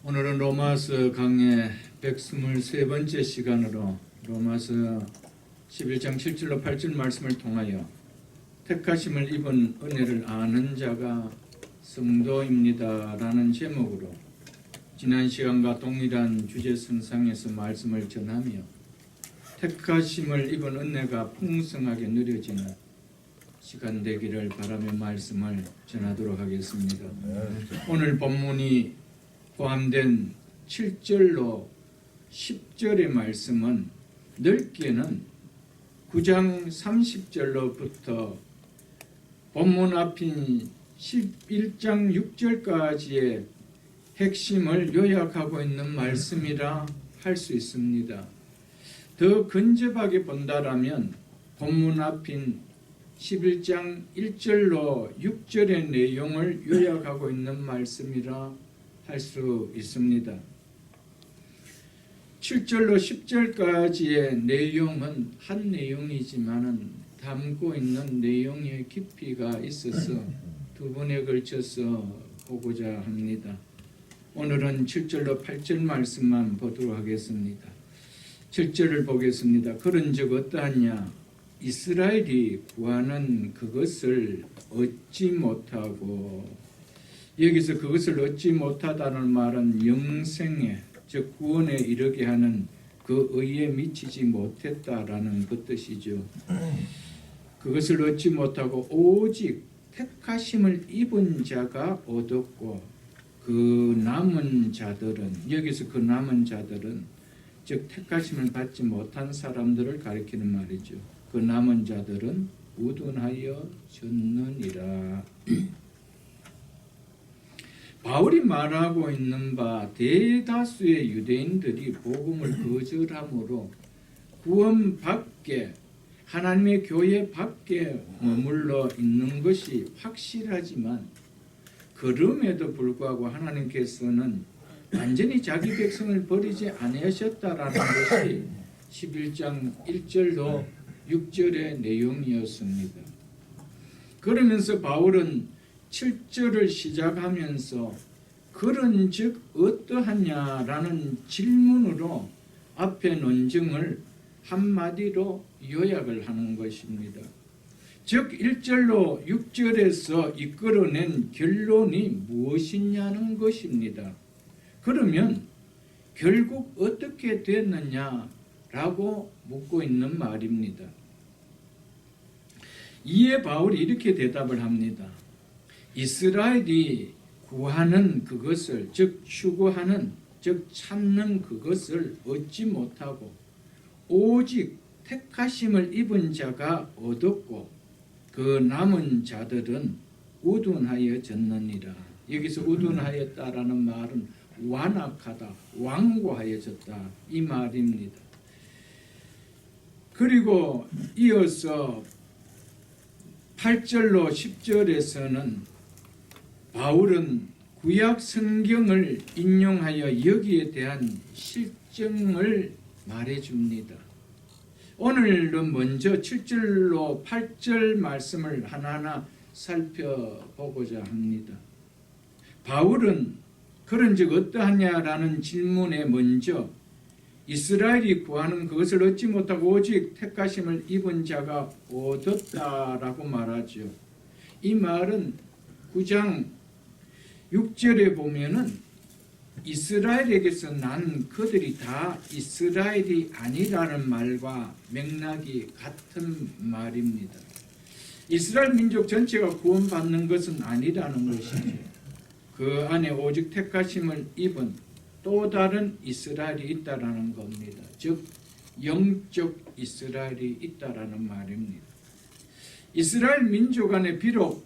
오늘은 로마서 강의 123번째 시간으로 로마서 11장 7절로 8절 말씀을 통하여 택하심을 입은 은혜를 아는 자가 성도입니다 라는 제목으로 지난 시간과 동일한 주제 선상에서 말씀을 전하며 택하심을 입은 은혜가 풍성하게 누려지는 시간 되기를 바라며 말씀을 전하도록 하겠습니다. 오늘 본문이 포함된 7절로 10절의 말씀은 넓게는 9장 30절로부터 본문 앞인 11장 6절까지의 핵심을 요약하고 있는 말씀이라 할 수 있습니다. 더 근접하게 본다라면 본문 앞인 11장 1절로 6절의 내용을 요약하고 있는 말씀이라 할 수 있습니다. 7절로 10절까지의 내용은 한 내용이지만 담고 있는 내용의 깊이가 있어서 두 번에 걸쳐서 보고자 합니다. 오늘은 7절로 8절 말씀만 보도록 하겠습니다. 7절을 보겠습니다. 그런즉 어떠하냐? 이스라엘이 구하는 그것을 얻지 못하고, 여기서 그것을 얻지 못하다는 말은 영생에, 즉 구원에 이르게 하는 그 의에 미치지 못했다라는 그 뜻이죠. 그것을 얻지 못하고 오직 택하심을 입은 자가 얻었고, 그 남은 자들은, 여기서 그 남은 자들은 즉 택하심을 받지 못한 사람들을 가리키는 말이죠. 그 남은 자들은 우둔하여 졌느니라. 바울이 말하고 있는 바 대다수의 유대인들이 복음을 거절함으로 구원 밖에, 하나님의 교회 밖에 머물러 있는 것이 확실하지만, 그럼에도 불구하고 하나님께서는 완전히 자기 백성을 버리지 아니하셨다라는 것이 11장 1절로 6절의 내용이었습니다. 그러면서 바울은 7절을 시작하면서 그런즉 어떠하냐라는 질문으로 앞의 논증을 한마디로 요약을 하는 것입니다. 즉 1절로 6절에서 이끌어낸 결론이 무엇이냐는 것입니다. 그러면 결국 어떻게 됐느냐라고 묻고 있는 말입니다. 이에 바울이 이렇게 대답을 합니다. 이스라엘이 구하는 그것을, 즉 추구하는, 즉 찾는 그것을 얻지 못하고 오직 택하심을 입은 자가 얻었고 그 남은 자들은 우둔하여 졌느니라. 여기서 우둔하였다라는 말은 완악하다, 완고하여졌다 이 말입니다. 그리고 이어서 8절로 10절에서는 바울은 구약 성경을 인용하여 여기에 대한 실정을 말해줍니다. 오늘은 먼저 7절로 8절 말씀을 하나하나 살펴보고자 합니다. 바울은 그런즉 어떠하냐라는 질문에 먼저 이스라엘이 구하는 그것을 얻지 못하고 오직 택하심을 입은 자가 얻었다라고 말하죠. 이 말은 9장 6절에 보면은 이스라엘에게서 난 그들이 다 이스라엘이 아니라는 말과 맥락이 같은 말입니다. 이스라엘 민족 전체가 구원받는 것은 아니라는 것이죠. 그 안에 오직 택하심을 입은 또 다른 이스라엘이 있다라는 겁니다. 즉 영적 이스라엘이 있다라는 말입니다. 이스라엘 민족 안에 비록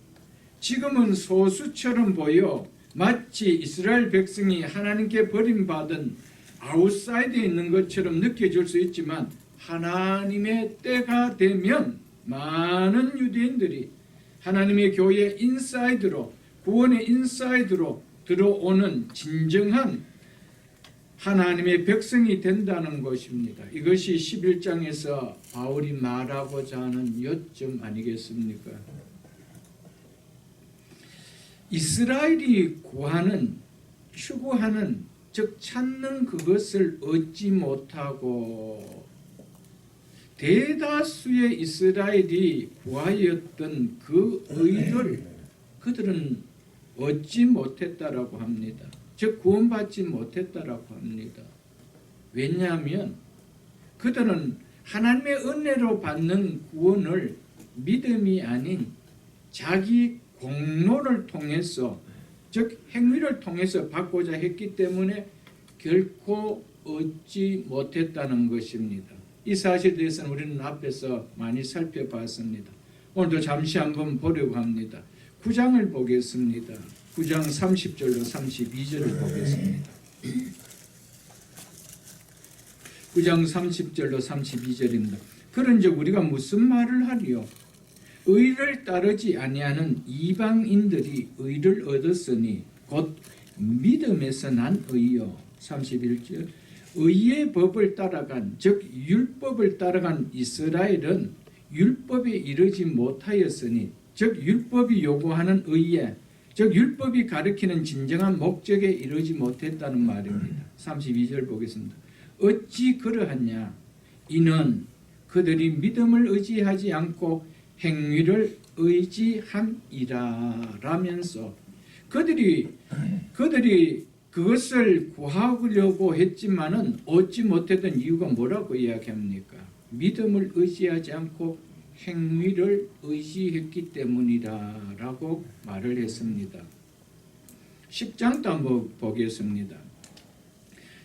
지금은 소수처럼 보여 마치 이스라엘 백성이 하나님께 버림받은 아웃사이드에 있는 것처럼 느껴질 수 있지만, 하나님의 때가 되면 많은 유대인들이 하나님의 교회 인사이드로, 구원의 인사이드로 들어오는 진정한 하나님의 백성이 된다는 것입니다. 이것이 11장에서 바울이 말하고자 하는 요점 아니겠습니까? 이스라엘이 구하는, 추구하는, 즉 찾는 그것을 얻지 못하고 대다수의 이스라엘이 구하였던 그 의를 그들은 얻지 못했다라고 합니다. 즉 구원받지 못했다라고 합니다. 왜냐하면 그들은 하나님의 은혜로 받는 구원을 믿음이 아닌 자기 공로를 통해서 즉 행위를 통해서 받고자 했기 때문에 결코 얻지 못했다는 것입니다. 이 사실에 대해서는 우리는 앞에서 많이 살펴봤습니다. 오늘도 잠시 한번 보려고 합니다. 9장을 보겠습니다. 9장 30절로 32절을 보겠습니다. 9장 30절로 32절입니다. 그런즉 우리가 무슨 말을 하리요? 의를 따르지 아니하는 이방인들이 의를 얻었으니 곧 믿음에서 난 의요. 31절 의의 법을 따라간 즉 율법을 따라간 이스라엘은 율법에 이르지 못하였으니 즉 율법이 요구하는 의에 즉 율법이 가리키는 진정한 목적에 이르지 못했다는 말입니다. 32절 보겠습니다. 어찌 그러하냐? 이는 그들이 믿음을 의지하지 않고 행위를 의지함이라 라면서 그들이 그것을 구하려고 했지만은 얻지 못했던 이유가 뭐라고 이야기합니까? 믿음을 의지하지 않고 행위를 의지했기 때문이다 라고 말을 했습니다. 10장도 한번 보겠습니다.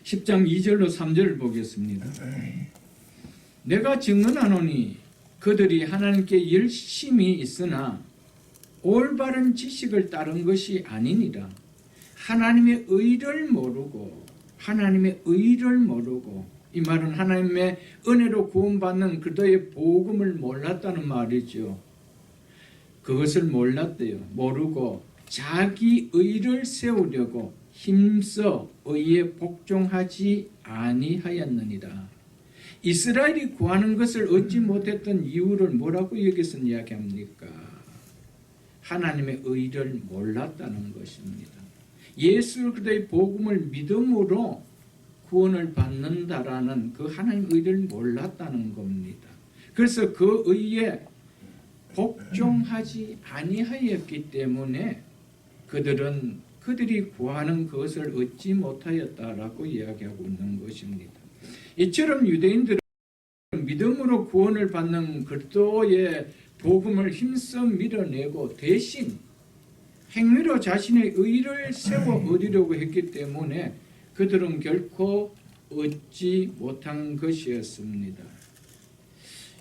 10장 2절로 3절을 보겠습니다. 내가 증언하노니 그들이 하나님께 열심히 있으나 올바른 지식을 따른 것이 아니니라. 하나님의 의를 모르고 이 말은 하나님의 은혜로 구원받는 그들의 복음을 몰랐다는 말이죠. 그것을 몰랐대요. 모르고 자기 의를 세우려고 힘써 의에 복종하지 아니하였느니라. 이스라엘이 구하는 것을 얻지 못했던 이유를 뭐라고 여기서 이야기합니까? 하나님의 의를 몰랐다는 것입니다. 예수 그리스도의 복음을 믿음으로 구원을 받는다라는 그 하나님의 의를 몰랐다는 겁니다. 그래서 그 의에 복종하지 아니하였기 때문에 그들이 구하는 것을 얻지 못하였다라고 이야기하고 있는 것입니다. 이처럼 유대인들은 믿음으로 구원을 받는 그리스도의 복음을 힘써 밀어내고 대신 행위로 자신의 의를 세워 얻으려고 했기 때문에 그들은 결코 얻지 못한 것이었습니다.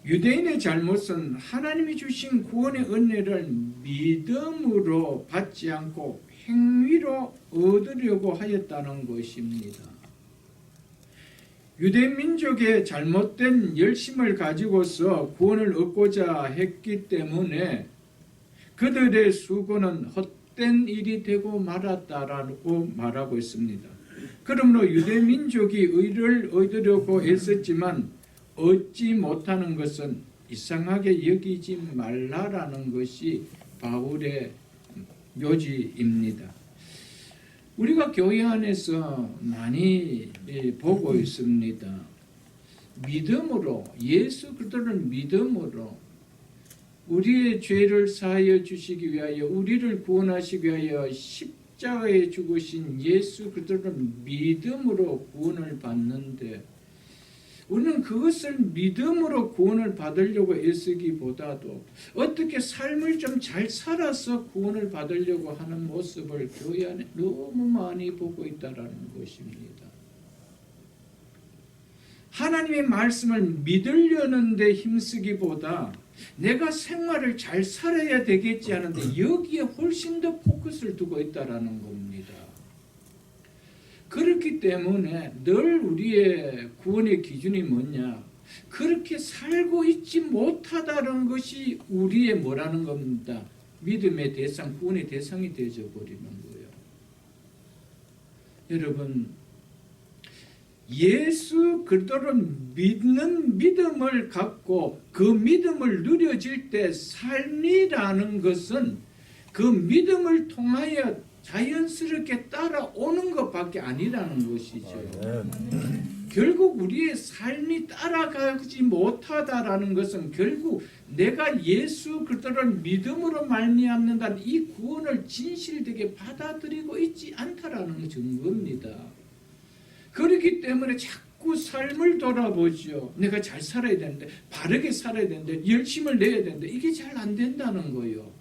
유대인의 잘못은 하나님이 주신 구원의 은혜를 믿음으로 받지 않고 행위로 얻으려고 하였다는 것입니다. 유대 민족의 잘못된 열심을 가지고서 구원을 얻고자 했기 때문에 그들의 수고는 헛된 일이 되고 말았다라고 말하고 있습니다. 그러므로 유대 민족이 의를 얻으려고 애썼지만 얻지 못하는 것은 이상하게 여기지 말라라는 것이 바울의 묘지입니다. 우리가 교회 안에서 많이 보고 있습니다. 믿음으로 예수 그리스도를 믿음으로 우리의 죄를 사하여 주시기 위하여 우리를 구원하시기 위하여 십자가에 죽으신 예수 그리스도를 믿음으로 구원을 받는데 우리는 그것을 믿음으로 구원을 받으려고 애쓰기보다도 어떻게 삶을 좀 잘 살아서 구원을 받으려고 하는 모습을 교회 안에 너무 많이 보고 있다는 것입니다. 하나님의 말씀을 믿으려는 데 힘쓰기보다 내가 생활을 잘 살아야 되겠지 하는데 여기에 훨씬 더 포커스를 두고 있다는 겁니다. 그렇기 때문에 늘 우리의 구원의 기준이 뭐냐? 그렇게 살고 있지 못하다는 것이 우리의 뭐라는 겁니다. 믿음의 대상, 구원의 대상이 되어져 버리는 거예요. 여러분, 예수 그리스도를 믿는 믿음을 갖고 그 믿음을 누려질 때 삶이라는 것은 그 믿음을 통하여 자연스럽게 따라오는 것밖에 아니라는 것이죠. 아멘. 결국 우리의 삶이 따라가지 못하다라는 것은 결국 내가 예수 그리스도를 믿음으로 말미암는다는 이 구원을 진실되게 받아들이고 있지 않다라는 증거입니다. 그렇기 때문에 자꾸 삶을 돌아보죠. 내가 잘 살아야 되는데, 바르게 살아야 되는데, 열심을 내야 되는데 이게 잘 안 된다는 거예요.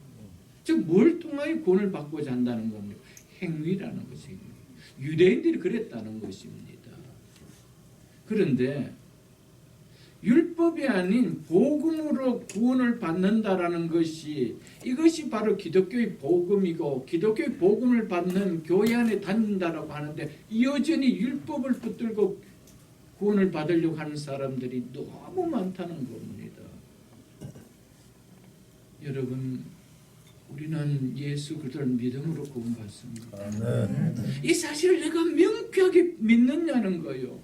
즉 뭘 통하여 구원을 받고자 한다는 겁니다. 행위라는 것이 유대인들이 그랬다는 것입니다. 그런데 율법이 아닌 복음으로 구원을 받는다라는 것이 이것이 바로 기독교의 복음이고 기독교의 복음을 받는 교회 안에 다닌다라고 하는데 여전히 율법을 붙들고 구원을 받으려고 하는 사람들이 너무 많다는 겁니다. 여러분, 우리는 예수 그리스도를 믿음으로 구원받습니다. 아멘. 이 사실을 내가 명쾌하게 믿느냐는 거예요.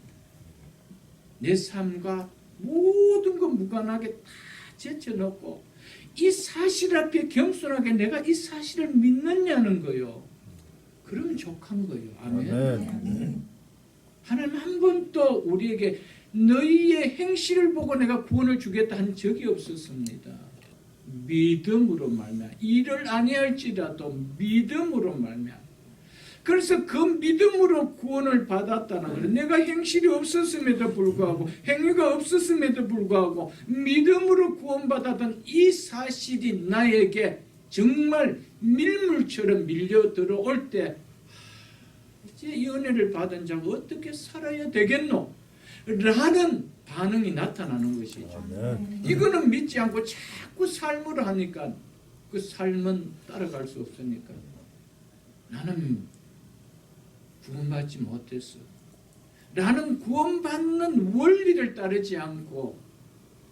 내 삶과 모든 것 무관하게 다 제쳐놓고 이 사실 앞에 겸손하게 내가 이 사실을 믿느냐는 거예요. 그러면 족한 거예요. 아멘. 아멘. 하나님 한 번도 우리에게 너희의 행실을 보고 내가 구원을 주겠다 한 적이 없었습니다. 믿음으로 말미암아 일을 아니할지라도 믿음으로 말미암아. 그래서 그 믿음으로 구원을 받았다는 거예요. 내가 행실이 없었음에도 불구하고 행위가 없었음에도 불구하고 믿음으로 구원받았던 이 사실이 나에게 정말 밀물처럼 밀려 들어올 때 이제 이 은혜를 받은 자가 어떻게 살아야 되겠노? 라는 반응이 나타나는 것이죠. 아멘. 이거는 믿지 않고 자꾸 삶으로 하니까 그 삶은 따라갈 수 없으니까 나는 구원받지 못했어. 나는 구원받는 원리를 따르지 않고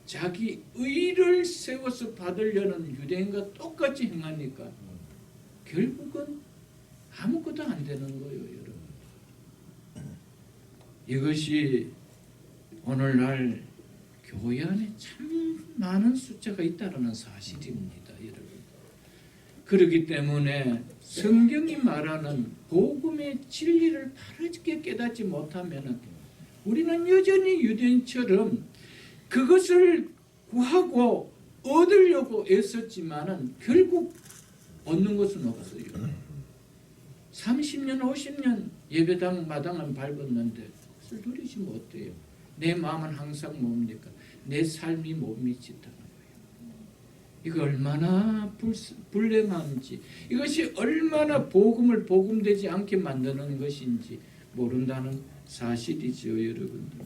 자기 의를 세워서 받으려는 유대인과 똑같이 행하니까 결국은 아무것도 안 되는 거예요, 여러분. 이것이 오늘날 교회 안에 참 많은 숫자가 있다는 사실입니다, 여러분. 그렇기 때문에 성경이 말하는 복음의 진리를 바르게 깨닫지 못하면 우리는 여전히 유대인처럼 그것을 구하고 얻으려고 애썼지만은 결국 얻는 것은 없어요. 30년, 50년 예배당 마당은 밟았는데 그것을 누리지 못해요. 내 마음은 항상 뭡니까? 내 삶이 못 미친다는 거예요. 이거 얼마나 불행한지, 이것이 얼마나 복음을 복음되지 않게 만드는 것인지 모른다는 사실이죠, 여러분들.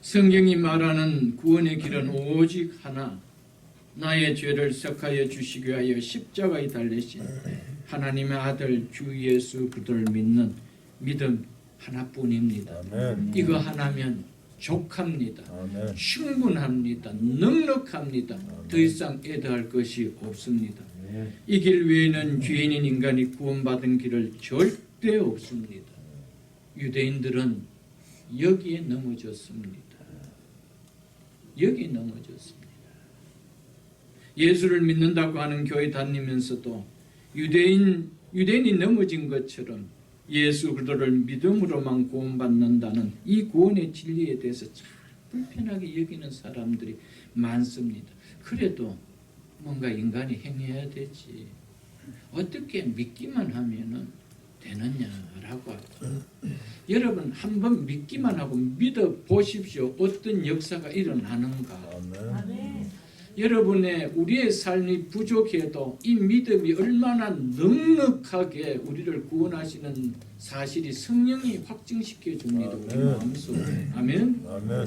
성경이 말하는 구원의 길은 오직 하나, 나의 죄를 삭하여 주시기 위하여 십자가에 달리신 하나님의 아들 주 예수 그리스도를 믿는 믿음 하나뿐입니다. 아멘. 이거 하나면 족합니다. 아멘. 충분합니다. 넉넉합니다. 더 이상 애도할 것이 없습니다. 아멘. 이 길 외에는 죄인인 인간이 구원받은 길을 절대 없습니다. 유대인들은 여기에 넘어졌습니다. 여기에 넘어졌습니다. 예수를 믿는다고 하는 교회 다니면서도 유대인이 넘어진 것처럼 예수 그리스도를 믿음으로만 구원받는다는 이 구원의 진리에 대해서 참 불편하게 여기는 사람들이 많습니다. 그래도 뭔가 인간이 행해야 되지. 어떻게 믿기만 하면은 되느냐라고 하죠. 여러분 한번 믿기만 하고 믿어 보십시오. 어떤 역사가 일어나는가. 아멘. 여러분의 우리의 삶이 부족해도 이 믿음이 얼마나 넉넉하게 우리를 구원하시는 사실이 성령이 확증시켜 줍니다. 우리 마음속에. 아멘. 아멘.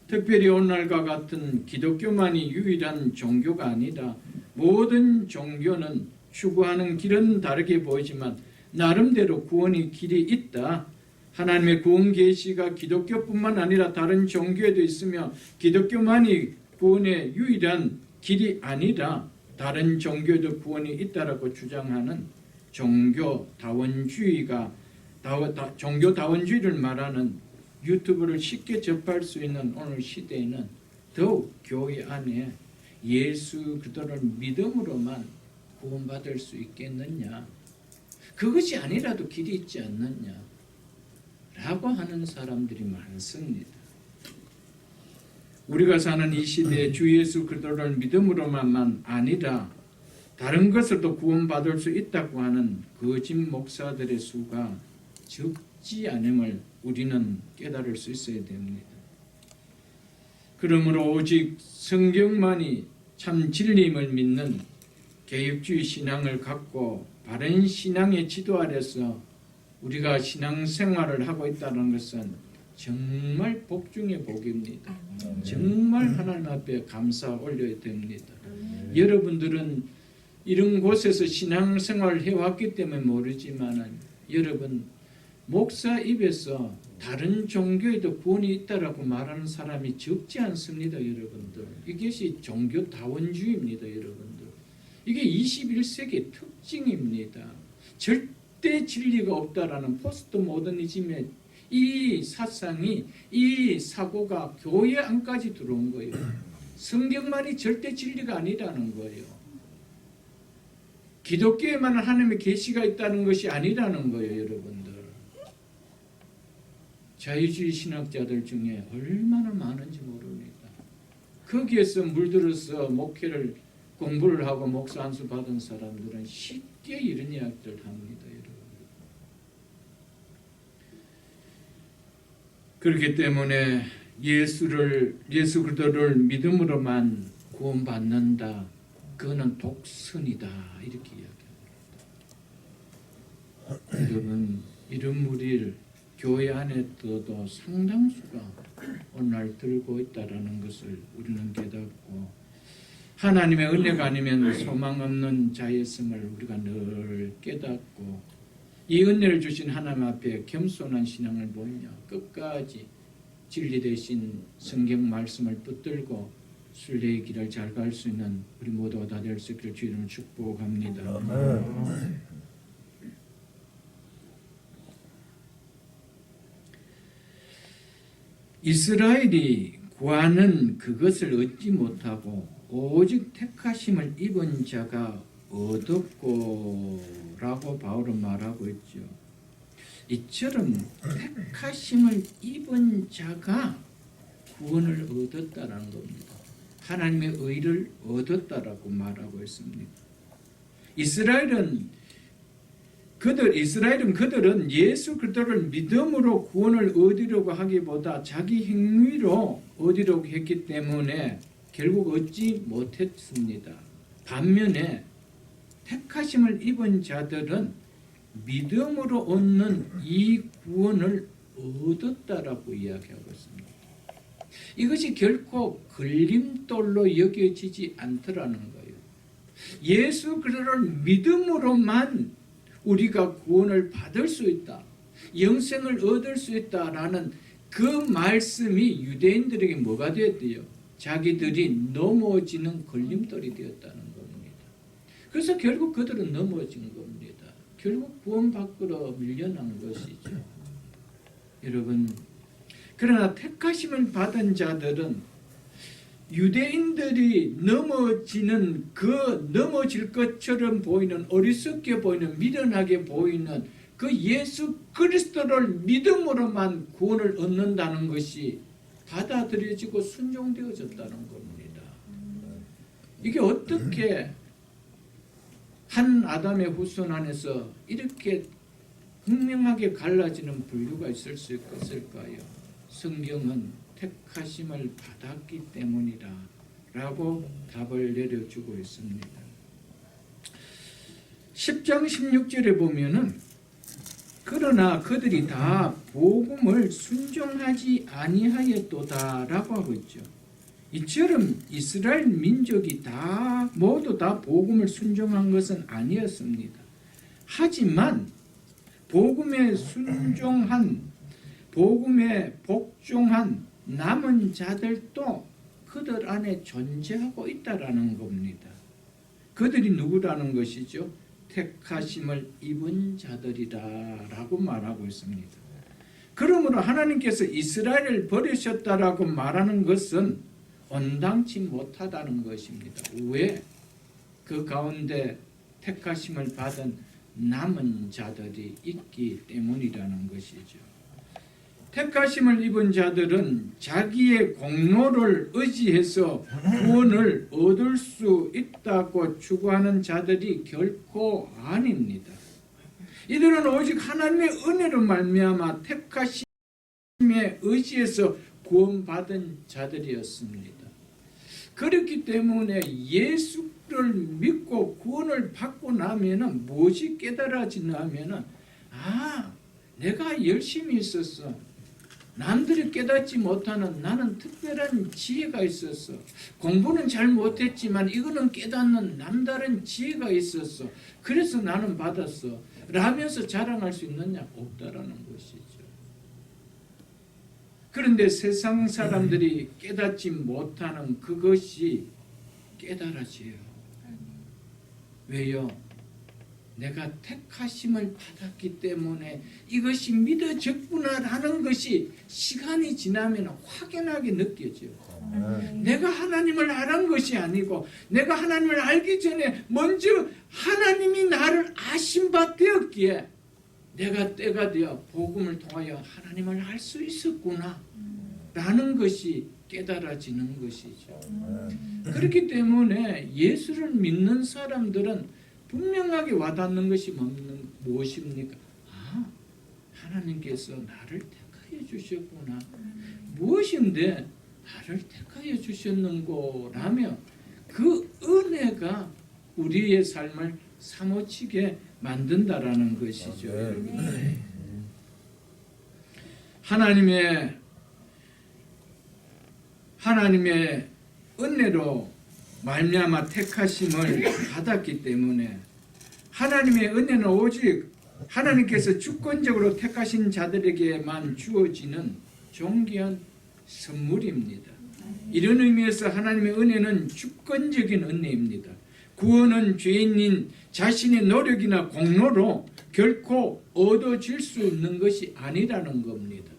특별히 오늘날과 같은 기독교만이 유일한 종교가 아니라 모든 종교는 추구하는 길은 다르게 보이지만 나름대로 구원의 길이 있다. 하나님의 구원 계시가 기독교뿐만 아니라 다른 종교에도 있으며 기독교만이 구원의 유일한 길이 아니라 다른 종교에도 구원이 있다라고 주장하는 종교다원주의를 말하는 유튜브를 쉽게 접할 수 있는 오늘 시대에는 더욱 교회 안에 예수 그리스도를 믿음으로만 구원받을 수 있겠느냐? 그것이 아니라도 길이 있지 않느냐? 라고 하는 사람들이 많습니다. 우리가 사는 이 시대에 주 예수 그리스도를 믿음으로만 아니라 다른 것으로도 구원받을 수 있다고 하는 거짓 목사들의 수가 적지 않음을 우리는 깨달을 수 있어야 됩니다. 그러므로 오직 성경만이 참 진리임을 믿는 개혁주의 신앙을 갖고 바른 신앙의 지도 아래서 우리가 신앙생활을 하고 있다는 것은 정말 복 중의 복입니다. 정말 하나님 앞에 감사 올려야 됩니다. 여러분들은 이런 곳에서 신앙생활을 해왔기 때문에 모르지만 여러분 목사 입에서 다른 종교에도 구원이 있다라고 말하는 사람이 적지 않습니다. 여러분들 이것이 종교다원주의입니다. 여러분들 이게 21세기의 특징입니다. 절대 진리가 없다라는 포스트 모더니즘의 이 사상이 이 사고가 교회 안까지 들어온 거예요. 성경만이 절대 진리가 아니라는 거예요. 기독교에만 하나님의 계시가 있다는 것이 아니라는 거예요. 여러분들 자유주의 신학자들 중에 얼마나 많은지 모릅니다. 거기에서 물들어서 목회를 공부를 하고 목사 안수 받은 사람들은 쉽게 이런 이야기들 합니다. 여러분. 그렇기 때문에 예수 그리스도를 믿음으로만 구원받는다. 그거는 독선이다. 이렇게 이야기합니다. 여러분 이런 무리를 교회 안에도 상당수가 오늘날 들고 있다라는 것을 우리는 깨닫고 하나님의 은혜가 아니면 소망 없는 자였음을 우리가 늘 깨닫고 이 은혜를 주신 하나님 앞에 겸손한 신앙을 보이며 끝까지 진리 대신 성경 말씀을 붙들고 순례의 길을 잘 갈 수 있는 우리 모두가 다 될 수 있기를 주님을 축복합니다. 이스라엘이 구하는 그것을 얻지 못하고 오직 택하심을 입은 자가 얻었고라고 바울은 말하고 있죠. 이처럼 택하심을 입은 자가 구원을 얻었다라는 겁니다. 하나님의 의를 얻었다라고 말하고 있습니다. 이스라엘은 그들은 예수 그리스도를 믿음으로 구원을 얻으려고 하기보다 자기 행위로 얻으려고 했기 때문에 결국 얻지 못했습니다. 반면에 택하심을 입은 자들은 믿음으로 얻는 이 구원을 얻었다라고 이야기하고 있습니다. 이것이 결코 걸림돌로 여겨지지 않더라는 거예요. 예수 그리스도를 믿음으로만 우리가 구원을 받을 수 있다. 영생을 얻을 수 있다라는 그 말씀이 유대인들에게 뭐가 되었대요? 자기들이 넘어지는 걸림돌이 되었다는 겁니다. 그래서 결국 그들은 넘어진 겁니다. 결국 구원 밖으로 밀려난 것이죠. 여러분, 그러나 택하심을 받은 자들은 유대인들이 넘어질 것처럼 보이는 어리석게 보이는 미련하게 보이는 그 예수 그리스도를 믿음으로만 구원을 얻는다는 것이 받아들여지고 순종되어졌다는 겁니다. 이게 어떻게 한 아담의 후손 안에서 이렇게 분명하게 갈라지는 분류가 있을 수 있을까요? 성경은 택하심을 받았기 때문이다 라고 답을 내려주고 있습니다. 10장 16절에 보면은 그러나 그들이 다 복음을 순종하지 아니하였도다 라고 하고 있죠. 이처럼 이스라엘 민족이 모두 다 복음을 순종한 것은 아니었습니다. 하지만 복음에 복종한 남은 자들도 그들 안에 존재하고 있다라는 겁니다. 그들이 누구라는 것이죠? 택하심을 입은 자들이다라고 말하고 있습니다. 그러므로 하나님께서 이스라엘을 버리셨다라고 말하는 것은 온당치 못하다는 것입니다. 왜? 그 가운데 택하심을 받은 남은 자들이 있기 때문이라는 것이죠. 택하심을 입은 자들은 자기의 공로를 의지해서 구원을 얻을 수 있다고 추구하는 자들이 결코 아닙니다. 이들은 오직 하나님의 은혜로 말미암아 택하심에 의지해서 구원받은 자들이었습니다. 그렇기 때문에 예수를 믿고 구원을 받고 나면은 무엇이 깨달아지냐면은 내가 열심히 있었어. 남들이 깨닫지 못하는 나는 특별한 지혜가 있었어. 공부는 잘 못했지만 이거는 깨닫는 남다른 지혜가 있었어. 그래서 나는 받았어. 라면서 자랑할 수 있느냐? 없다라는 것이죠. 그런데 세상 사람들이 깨닫지 못하는 그것이 깨달아져요. 왜요? 내가 택하심을 받았기 때문에 이것이 믿어졌구나라는 것이 시간이 지나면 확연하게 느껴져요. 내가 하나님을 알은 것이 아니고 내가 하나님을 알기 전에 먼저 하나님이 나를 아신 바 되었기에 내가 때가 되어 복음을 통하여 하나님을 알 수 있었구나 라는 것이 깨달아지는 것이죠. 그렇기 때문에 예수를 믿는 사람들은 분명하게 와닿는 것이 무엇입니까? 하나님께서 나를 택하여 주셨구나. 무엇인데 나를 택하여 주셨는고 라며 그 은혜가 우리의 삶을 사모치게 만든다라는 것이죠. 하나님의 은혜로 말미암아 택하심을 받았기 때문에 하나님의 은혜는 오직 하나님께서 주권적으로 택하신 자들에게만 주어지는 존귀한 선물입니다. 이런 의미에서 하나님의 은혜는 주권적인 은혜입니다. 구원은 죄인인 자신의 노력이나 공로로 결코 얻어질 수 있는 것이 아니라는 겁니다.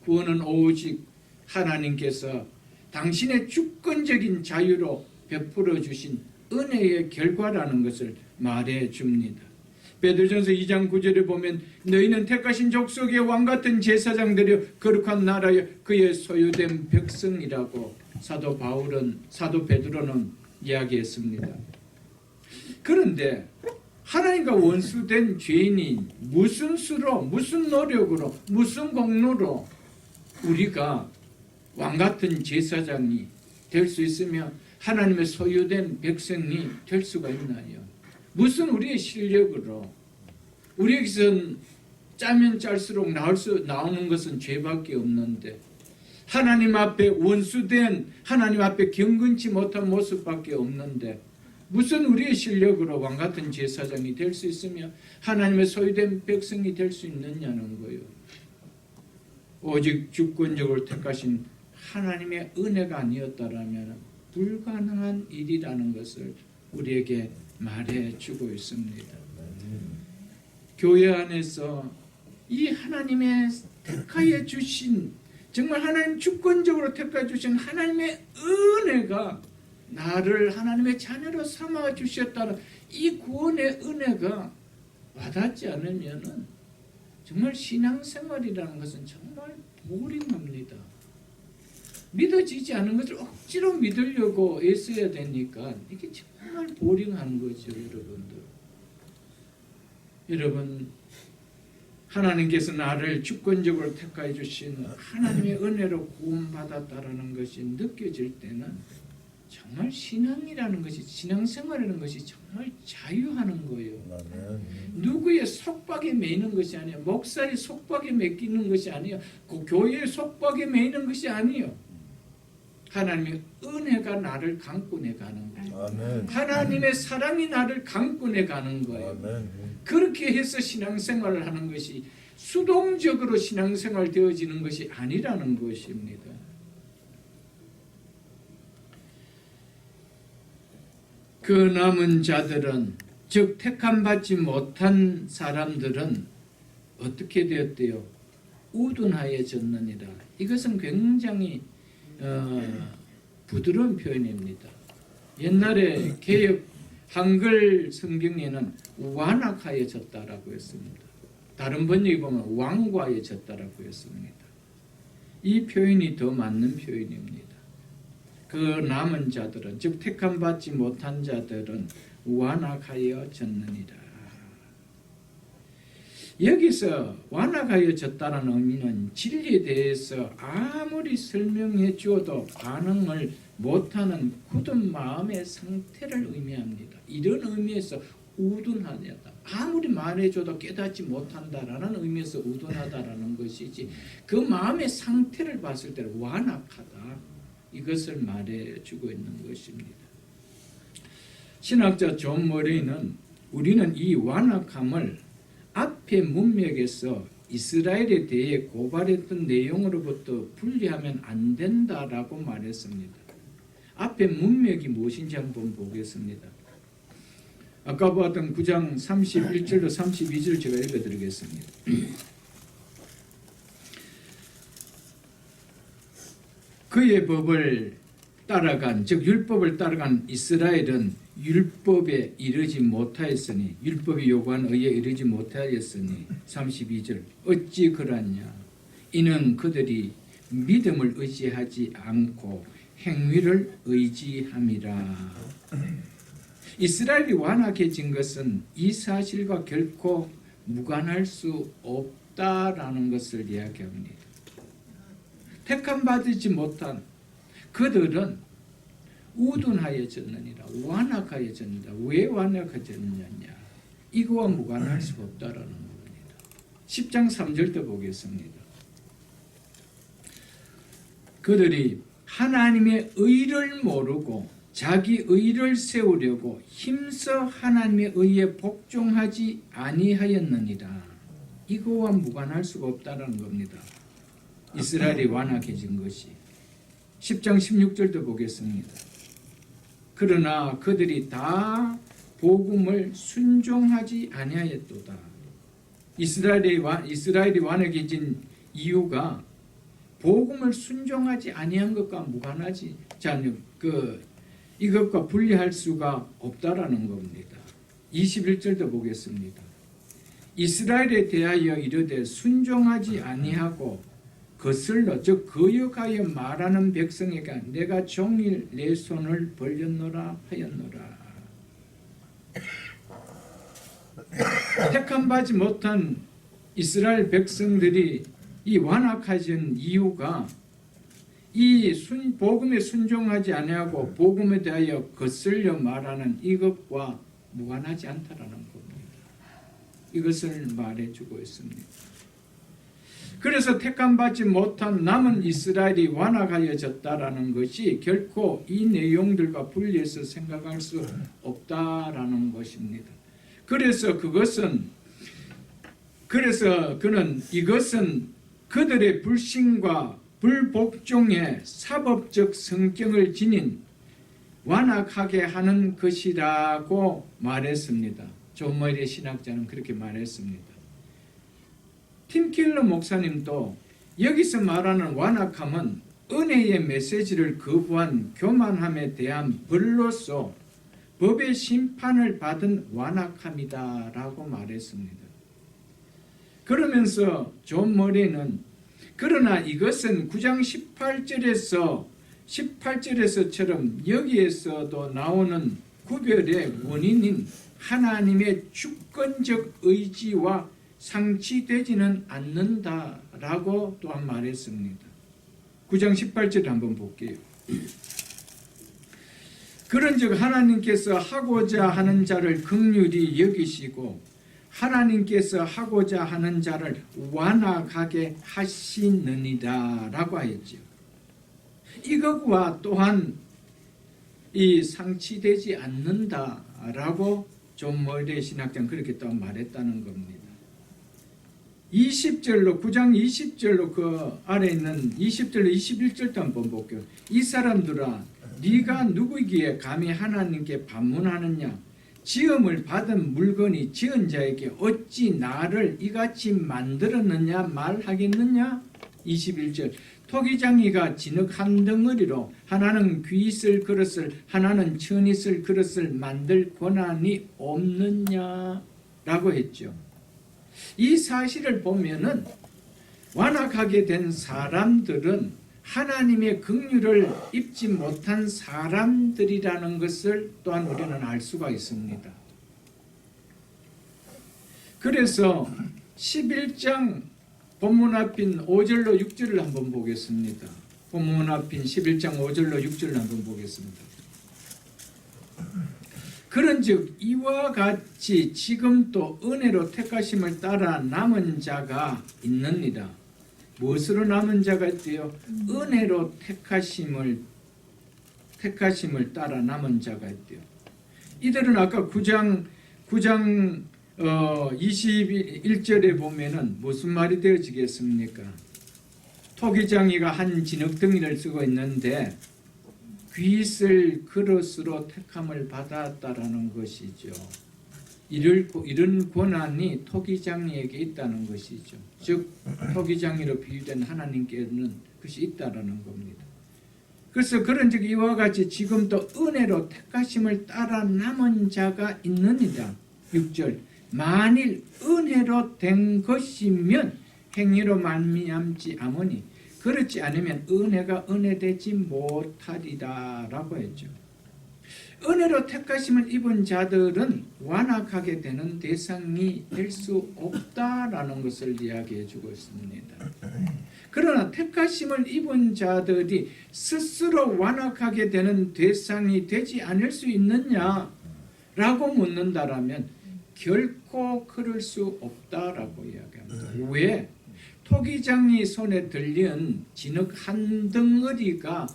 구원은 오직 하나님께서 당신의 주권적인 자유로 베풀어 주신 은혜의 결과라는 것을 말해 줍니다. 베드로전서 2장 9절에 보면 너희는 택하신 족속의 왕같은 제사장들이여 거룩한 나라여 그의 소유된 백성이라고 사도 베드로는 이야기했습니다. 그런데 하나님과 원수된 죄인이 무슨 수로, 무슨 노력으로, 무슨 공로로 우리가 왕같은 제사장이 될 수 있으며 하나님의 소유된 백성이 될 수가 있나요? 무슨 우리의 실력으로? 우리에게선 짜면 짤수록 나오는 것은 죄밖에 없는데 하나님 앞에 원수된 하나님 앞에 경건치 못한 모습밖에 없는데 무슨 우리의 실력으로 왕같은 제사장이 될 수 있으며 하나님의 소유된 백성이 될 수 있느냐는 거예요. 오직 주권적으로 택하신 하나님의 은혜가 아니었다라면 불가능한 일이라는 것을 우리에게 말해주고 있습니다. 교회 안에서 이 하나님의 택하여 주신 정말 하나님 주권적으로 택하여 주신 하나님의 은혜가 나를 하나님의 자녀로 삼아 주셨다는 이 구원의 은혜가 와닿지 않으면 정말 신앙생활이라는 것은 정말 무림합니다. 믿어지지 않은 것을 억지로 믿으려고 애써야 되니까 이게 정말 보링한 거죠, 여러분들. 여러분, 하나님께서 나를 주권적으로 택하여 주신 하나님의 은혜로 구원받았다라는 것이 느껴질 때는 정말 신앙이라는 것이, 신앙생활이라는 것이 정말 자유하는 거예요. 누구의 속박에 매이는 것이 아니에요. 목사의 속박에 매이는 것이 아니에요. 그 교회의 속박에 매이는 것이 아니에요. 하나님의 은혜가 나를 강권해 가는 거예요. 하나님의 사랑이 나를 강권해 가는 거예요. 그렇게 해서 신앙생활을 하는 것이 수동적으로 신앙생활 되어지는 것이 아니라는 것입니다. 그 남은 자들은, 즉 택함받지 못한 사람들은 어떻게 되었대요? 우둔하여졌느니라. 이것은 굉장히 부드러운 표현입니다. 옛날에 개역 한글 성경에는 완악하여졌다라고 했습니다. 다른 번역에 보면 완고하여졌다라고 했습니다. 이 표현이 더 맞는 표현입니다. 그 남은 자들은, 즉 택함 받지 못한 자들은 완악하여졌느니라. 여기서 완악하여졌다는 의미는 진리에 대해서 아무리 설명해 주어도 반응을 못하는 굳은 마음의 상태를 의미합니다. 이런 의미에서 우둔하다. 아무리 말해줘도 깨닫지 못한다라는 의미에서 우둔하다라는 것이지, 그 마음의 상태를 봤을 때 완악하다, 이것을 말해주고 있는 것입니다. 신학자 존 머레이는 우리는 이 완악함을 앞의 문맥에서 이스라엘에 대해 고발했던 내용으로부터 분리하면 안 된다라고 말했습니다. 앞에 문맥이 무엇인지 한번 보겠습니다. 아까 봤던 9장 31절로 32절 제가 읽어드리겠습니다. 그의 법을 따라간, 즉 율법을 따라간 이스라엘은 율법에 이르지 못하였으니, 율법이 요구한 의에 이르지 못하였으니 32절 어찌 그러냐, 이는 그들이 믿음을 의지하지 않고 행위를 의지함이라. 이스라엘이 완악해진 것은 이 사실과 결코 무관할 수 없다라는 것을 이야기합니다. 택함 받지 못한 그들은 우둔하여졌느니라, 완악하여졌느니라. 왜 완악하였느냐? 이거와 무관할 수 없다라는 겁니다. 10장 3절도 보겠습니다. 그들이 하나님의 의를 모르고 자기 의를 세우려고 힘써 하나님의 의에 복종하지 아니하였느니라. 이거와 무관할 수가 없다라는 겁니다. 이스라엘이 완악해진 것이. 10장 16절도 보겠습니다. 그러나 그들이 다 복음을 순종하지 아니하였도다. 이스라엘이 완악해진 이유가 복음을 순종하지 아니한 것과 무관하지, 이것과 분리할 수가 없다라는 겁니다. 21절도 보겠습니다. 이스라엘에 대하여 이르되 순종하지 아니하고 거슬러, 즉 거역하여 말하는 백성에게 내가 종일 내 손을 벌렸노라 하였노라. 택함 받지 못한 이스라엘 백성들이 이 완악해진 이유가 이 복음에 순종하지 아니하고 복음에 대하여 거슬려 말하는 이것과 무관하지 않다라는 겁니다. 이것을 말해주고 있습니다. 그래서 택함받지 못한 남은 이스라엘이 완악하여졌다라는 것이 결코 이 내용들과 분리해서 생각할 수 없다라는 것입니다. 그래서 그는 이것은 그들의 불신과 불복종의 사법적 성격을 지닌 완악하게 하는 것이라고 말했습니다. 존 머레이 신학자는 그렇게 말했습니다. 팀 켈러 목사님도 여기서 말하는 완악함은 은혜의 메시지를 거부한 교만함에 대한 벌로서 법의 심판을 받은 완악함이다 라고 말했습니다. 그러면서 존 머레이는 그러나 이것은 9장 18절에서처럼 여기에서도 나오는 구별의 원인인 하나님의 주권적 의지와 상치되지는 않는다라고 또한 말했습니다. 9장 18절 한번 볼게요. 그런즉 하나님께서 하고자 하는 자를 긍휼히 여기시고 하나님께서 하고자 하는 자를 완악하게 하시느니라 라고 하였죠. 이것과 또한 이 상치되지 않는다라고 존 머레이 신학자는 그렇게 또 말했다는 겁니다. 20절로 9장 20절로 그 아래 있는 20절로 21절도 한번 볼게요. 이 사람들아 네가 누구이기에 감히 하나님께 반문하느냐? 지음을 받은 물건이 지은 자에게 어찌 나를 이같이 만들었느냐 말하겠느냐? 21절 토기장이가 진흙 한 덩어리로 하나는 귀 쓸 그릇을 하나는 천이 쓸 그릇을 만들 권한이 없느냐라고 했죠. 이 사실을 보면은 완악하게 된 사람들은 하나님의 긍휼을 입지 못한 사람들이라는 것을 또한 우리는 알 수가 있습니다. 그래서 11장 본문 앞인 5절로 6절을 한번 보겠습니다. 본문 앞인 11장 5절로 6절을 한번 보겠습니다. 그런즉 이와 같이 지금 또 은혜로 택하심을 따라 남은 자가 있느니라. 무엇으로 남은 자가 있대요? 은혜로 택하심을 따라 남은 자가 있대요. 이들은 아까 9장 21절에 보면은 무슨 말이 되어지겠습니까? 토기장이가 한 진흙덩이를 쓰고 있는데 귀 쓸 그릇으로 택함을 받았다라는 것이죠. 이런 권한이 토기장이에게 있다는 것이죠. 즉 토기장이로 비유된 하나님께는 그것이 있다라는 겁니다. 그래서 그런즉 이와 같이 지금도 은혜로 택하심을 따라 남은 자가 있느니라. 6절 만일 은혜로 된 것이면 행위로 말미암지 아무니 그렇지 않으면 은혜가 은혜되지 못하리라라고 했죠. 은혜로 택하심을 입은 자들은 완악하게 되는 대상이 될 수 없다라는 것을 이야기해 주고 있습니다. 그러나 택하심을 입은 자들이 스스로 완악하게 되는 대상이 되지 않을 수 있느냐라고 묻는다라면 결코 그럴 수 없다라고 이야기합니다. 왜? 토기장이 손에 들린 진흙 한 덩어리가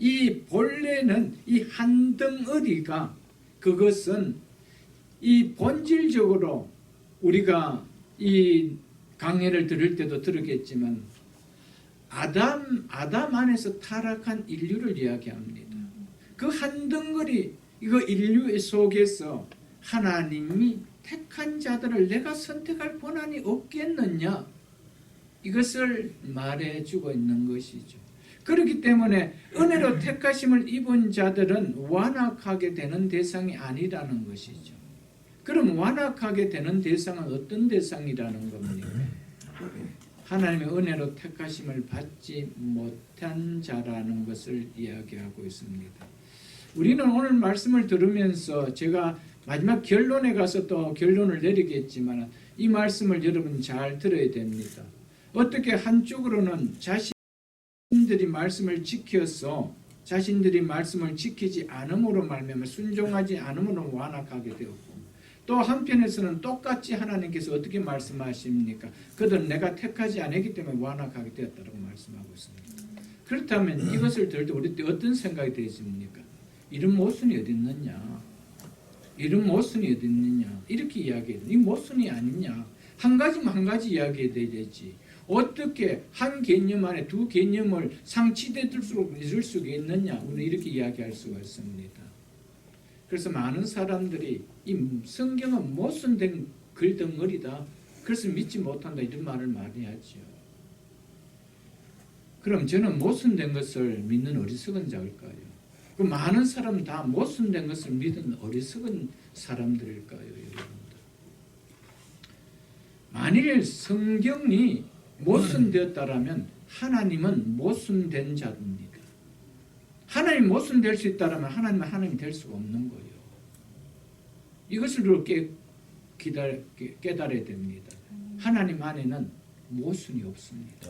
이 본래는 이 한 덩어리가 그것은 이 본질적으로 우리가 이 강해를 들을 때도 들었겠지만 아담 안에서 타락한 인류를 이야기합니다. 그 한 덩어리 이거 인류 속에서 하나님이 택한 자들을 내가 선택할 권한이 없겠느냐 이것을 말해주고 있는 것이죠. 그렇기 때문에 은혜로 택하심을 입은 자들은 완악하게 되는 대상이 아니라는 것이죠. 그럼 완악하게 되는 대상은 어떤 대상이라는 겁니까? 하나님의 은혜로 택하심을 받지 못한 자라는 것을 이야기하고 있습니다. 우리는 오늘 말씀을 들으면서 제가 마지막 결론에 가서 또 결론을 내리겠지만 이 말씀을 여러분 잘 들어야 됩니다. 어떻게 한쪽으로는 자신들이 말씀을 지켜서 자신들이 말씀을 지키지 않음으로 말미암아 순종하지 않음으로 완악하게 되었고 또 한편에서는 똑같이 하나님께서 어떻게 말씀하십니까? 그들은 내가 택하지 않았기 때문에 완악하게 되었다고 말씀하고 있습니다. 그렇다면 이것을 들을 때 우리 때 어떤 생각이 되십니까? 이런 모순이 어디 있느냐? 이런 모순이 어디 있느냐? 이렇게 이야기해요. 이 모순이 아니냐? 한 가지만 한 가지 이야기해야 되지. 어떻게 한 개념 안에 두 개념을 상치될 수가 있느냐? 우리는 이렇게 이야기할 수가 있습니다. 그래서 많은 사람들이 이 성경은 모순된 글덩어리다. 그래서 믿지 못한다. 이런 말을 많이 하죠. 그럼 저는 모순된 것을 믿는 어리석은 자일까요? 그 많은 사람은 다 모순된 것을 믿는 어리석은 사람들일까요? 여러분들? 만일 성경이 모순되었다라면 하나님은 모순된 자입니다. 하나님 모순될 수 있다면 하나님은 하나님 될 수가 없는 거예요. 이것을 깨달아야 됩니다. 하나님 안에는 모순이 없습니다.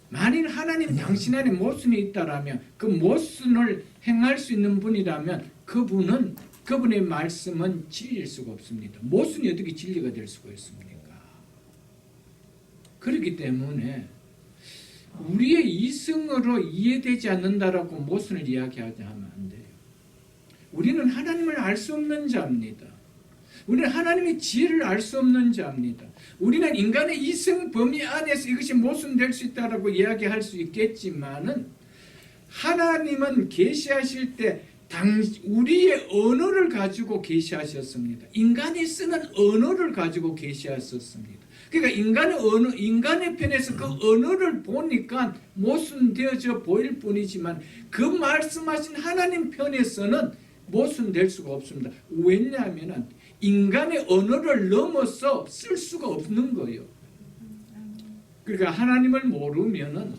만일 하나님 당신 안에 모순이 있다라면 그 모순을 행할 수 있는 분이라면 그분의 말씀은 진리일 수가 없습니다. 모순이 어떻게 진리가 될 수가 있습니까? 그렇기 때문에 우리의 이성으로 이해되지 않는다라고 모순을 이야기하지 하면 안 돼요. 우리는 하나님을 알 수 없는 자입니다. 우리는 하나님의 지혜를 알 수 없는 자입니다. 우리는 인간의 이성 범위 안에서 이것이 모순될 수 있다라고 이야기할 수 있겠지만은 하나님은 계시하실 때 우리의 언어를 가지고 계시하셨습니다. 인간이 쓰는 언어를 가지고 계시하셨습니다. 그러니까 인간의 편에서 그 언어를 보니까 모순되어져 보일 뿐이지만 그 말씀하신 하나님 편에서는 모순될 수가 없습니다. 왜냐하면 인간의 언어를 넘어서 쓸 수가 없는 거예요. 그러니까 하나님을 모르면은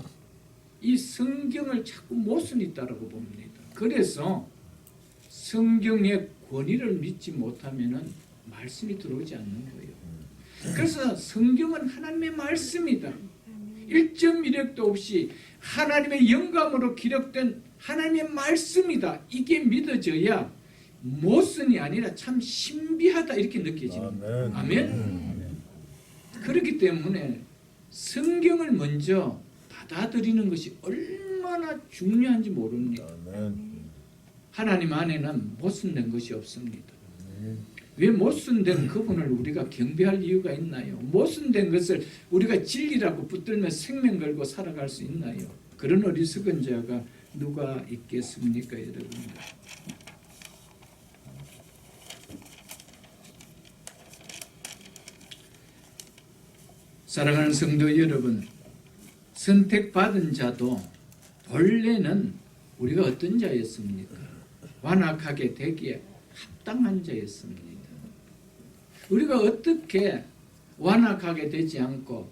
이 성경을 자꾸 모순이 있다고 봅니다. 그래서 성경의 권위를 믿지 못하면은 말씀이 들어오지 않는 거예요. 그래서 성경은 하나님의 말씀이다. 1.1획도 없이 하나님의 영감으로 기록된 하나님의 말씀이다. 이게 믿어져야 모순이 아니라 참 신비하다 이렇게 느껴집니다. 아멘. 그렇기 때문에 성경을 먼저 받아들이는 것이 얼마나 중요한지 모릅니다. 하나님 안에는 모순된 것이 없습니다. 왜 모순된 그분을 우리가 경배할 이유가 있나요? 모순된 것을 우리가 진리라고 붙들며 생명 걸고 살아갈 수 있나요? 그런 어리석은 자가 누가 있겠습니까, 여러분? 사랑하는 성도 여러분, 선택받은 자도 본래는 우리가 어떤 자였습니까? 완악하게 되기에 합당한 자였습니다. 우리가 어떻게 완악하게 되지 않고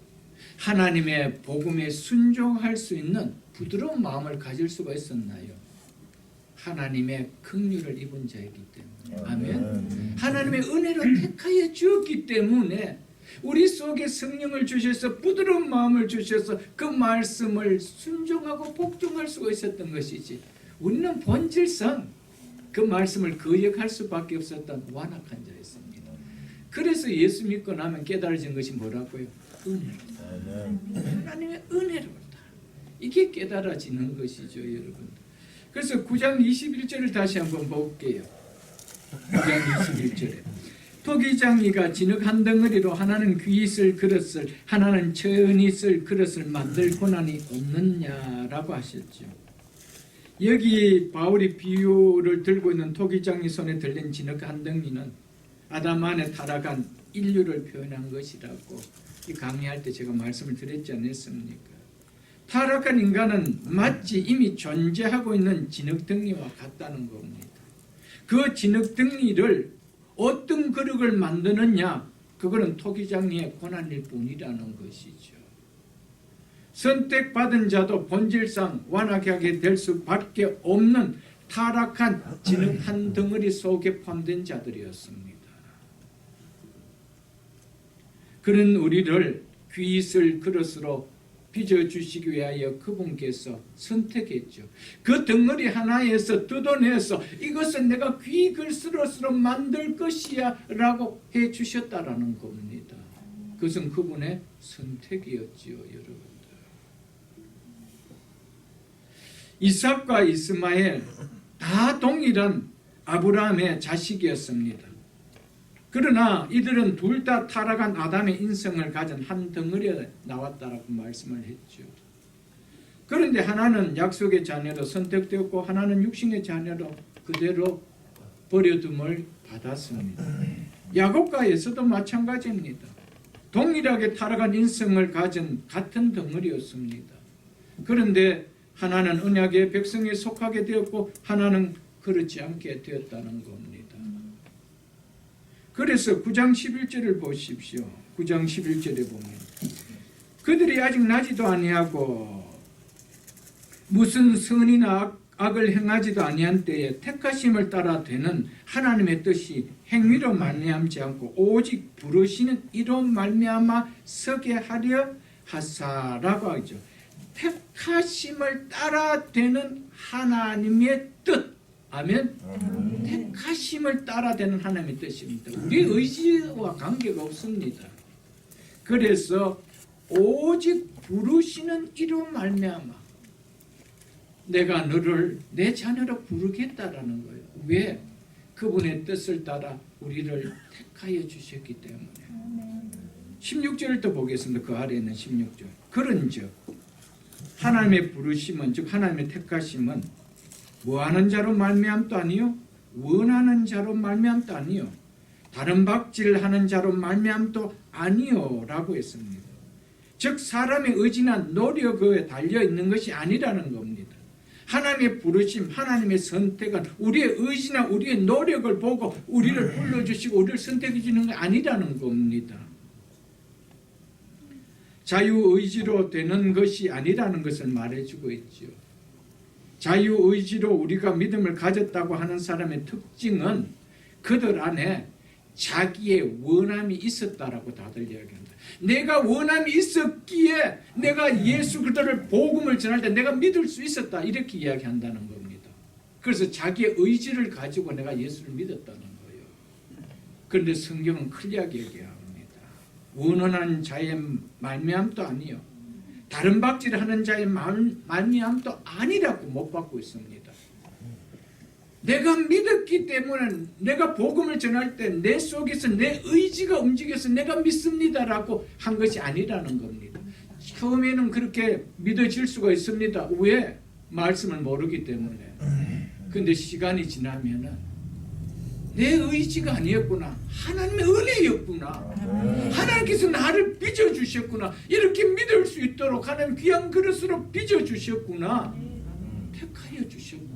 하나님의 복음에 순종할 수 있는 부드러운 마음을 가질 수가 있었나요? 하나님의 긍휼을 입은 자이기 때문에. 아멘. 하나님의 은혜로 택하여 주었기 때문에 우리 속에 성령을 주셔서 부드러운 마음을 주셔서 그 말씀을 순종하고 복종할 수가 있었던 것이지, 우리는 본질상 그 말씀을 거역할 수밖에 없었던 완악한 자였습니다. 그래서 예수 믿고 나면 깨달아진 것이 뭐라고요? 은혜로다. 하나님의 은혜로다. 이게 깨달아지는 것이죠, 여러분. 그래서 9장 21절을 다시 한번 볼게요. 9장 21절에 토기장이가 진흙 한 덩어리로 하나는 귀 있을 그릇을 하나는 천이 있을 그릇을 만들 고난이 없느냐라고 하셨죠. 여기 바울이 비유를 들고 있는 토기장이 손에 들린 진흙 한 덩이는 아담 안에 타락한 인류를 표현한 것이라고 이 강의할 때 제가 말씀을 드렸지 않았습니까? 타락한 인간은 마치 이미 존재하고 있는 진흙덩이와 같다는 겁니다. 그 진흙덩이를 어떤 그릇을 만드느냐, 그거는 토기장이의 고난일 뿐이라는 것이죠. 선택받은 자도 본질상 완악하게 될 수밖에 없는 타락한 진흙 한 덩어리 속에 포함된 자들이었습니다. 그런 우리를 귀 있을 그릇으로 빚어주시기 위하여 그분께서 선택했죠. 그 덩어리 하나에서 뜯어내서 이것은 내가 귀 그릇으로 만들 것이야 라고 해주셨다라는 겁니다. 그것은 그분의 선택이었지요, 여러분들. 이삭과 이스마엘 다 동일한 아브라함의 자식이었습니다. 그러나 이들은 둘 다 타락한 아담의 인성을 가진 한 덩어리에 나왔다라고 말씀을 했죠. 그런데 하나는 약속의 자녀로 선택되었고 하나는 육신의 자녀로 그대로 버려둠을 받았습니다. 야곱과 에서도 마찬가지입니다. 동일하게 타락한 인성을 가진 같은 덩어리였습니다. 그런데 하나는 언약의 백성에 속하게 되었고 하나는 그렇지 않게 되었다는 겁니다. 그래서 9장 11절을 보십시오. 9장 11절에 보면 그들이 아직 나지도 아니하고 무슨 선이나 악을 행하지도 아니한 때에 택하심을 따라 되는 하나님의 뜻이 행위로 말미암지 않고 오직 부르시는 이로 말미암아 서게 하려 하사라고 하죠. 택하심을 따라 되는 하나님의 뜻. 아멘. 택하심을 따라 되는 하나님의 뜻입니다. 우리 의지와 관계가 없습니다. 그래서 오직 부르시는 이로 말미암아 내가 너를 내 자녀로 부르겠다라는 거예요. 왜? 그분의 뜻을 따라 우리를 택하여 주셨기 때문에. 16절을 또 보겠습니다. 그 아래에 있는 16절. 그런즉 하나님의 부르심은, 즉 하나님의 택하심은 뭐하는 자로 말미암도 아니요 원하는 자로 말미암도 아니요 다른 박질하는 자로 말미암도 아니요라고 했습니다. 즉 사람의 의지나 노력에 달려 있는 것이 아니라는 겁니다. 하나님의 부르심, 하나님의 선택은 우리의 의지나 우리의 노력을 보고 우리를 불러주시고 우리를 선택해 주는 게 아니라는 겁니다. 자유의지로 되는 것이 아니라는 것을 말해주고 있죠. 자유의지로 우리가 믿음을 가졌다고 하는 사람의 특징은 그들 안에 자기의 원함이 있었다라고 다들 이야기합니다. 내가 원함이 있었기에 내가 예수 그리스도를 복음을 전할 때 내가 믿을 수 있었다 이렇게 이야기한다는 겁니다. 그래서 자기의 의지를 가지고 내가 예수를 믿었다는 거예요. 그런데 성경은 클리어하게 얘기합니다. 원원한 자의 말미암도 아니요 다른 박질하는 자의 말미암도 아니라고 못 받고 있습니다. 내가 믿었기 때문에 내가 복음을 전할 때 내 속에서 내 의지가 움직여서 내가 믿습니다라고 한 것이 아니라는 겁니다. 처음에는 그렇게 믿어질 수가 있습니다. 왜? 말씀을 모르기 때문에. 그런데 시간이 지나면은 내 의지가 아니었구나. 하나님의 은혜였구나. 하나님께서 나를 빚어주셨구나. 이렇게 믿을 수 있도록 하나님 귀한 그릇으로 빚어주셨구나. 택하여 주셨구나.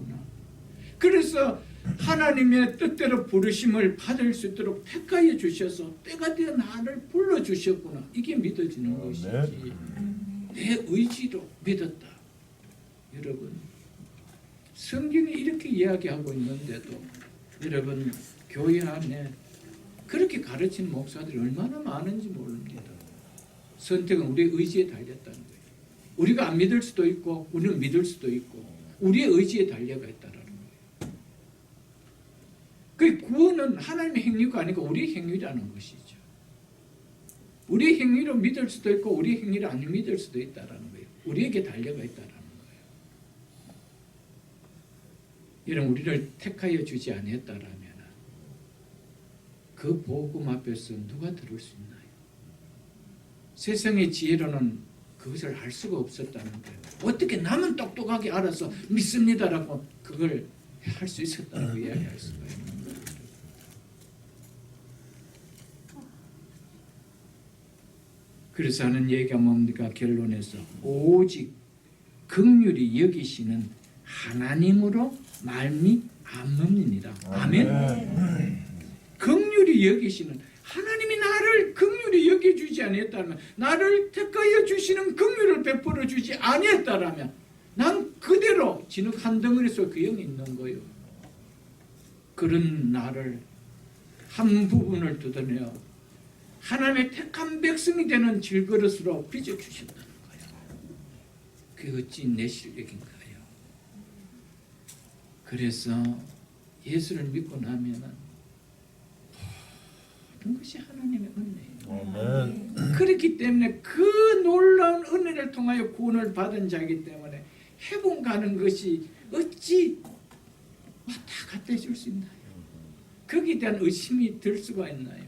그래서 하나님의 뜻대로 부르심을 받을 수 있도록 택하여 주셔서 때가 되어 나를 불러주셨구나. 이게 믿어지는 것이지. 내 의지로 믿었다. 여러분 성경이 이렇게 이야기하고 있는데도 여러분 교회 안에 그렇게 가르치는 목사들이 얼마나 많은지 모릅니다. 선택은 우리의 의지에 달렸다는 거예요. 우리가 안 믿을 수도 있고 우리는 믿을 수도 있고 우리의 의지에 달려가 있다는 거예요. 그 구원은 하나님의 행위가 아니고 우리의 행위라는 것이죠. 우리의 행위로 믿을 수도 있고 우리의 행위로 안 믿을 수도 있다는 거예요. 우리에게 달려가 있다는 거예요. 이런 우리를 택하여 주지 아니했다라면 그 복음 앞에서 누가 들을 수 있나요? 세상의 지혜로는 그것을 알 수가 없었다는 거예요. 어떻게 남은 똑똑하게 알아서 믿습니다라고 그걸 할 수 있었다고 이야기할 수가 있는 거예요. 그래서 하는 얘기가 뭡니까? 결론에서 오직 긍휼히 여기시는 하나님으로 말미암음이니라. 아멘. 긍휼히 여기시는 하나님이 나를 긍휼히 여겨주지 아니했다면 나를 택하여 주시는 긍휼을 베풀어 주지 아니했다라면 난 그대로 진흙 한 덩어리에서 그 영이 있는 거예요. 그런 나를 한 부분을 뜯어내어 하나님의 택한 백성이 되는 질그릇으로 빚어주신다는 거예요. 그게 어찌 내 실력인가요? 그래서 예수를 믿고 나면은 모든 것이 하나님의 은혜예요. 그렇기 때문에 그 놀라운 은혜를 통하여 구원을 받은 자이기 때문에 해본 가는 것이 어찌 왔다 갔다 해줄 수 있나요? 거기에 대한 의심이 들 수가 있나요?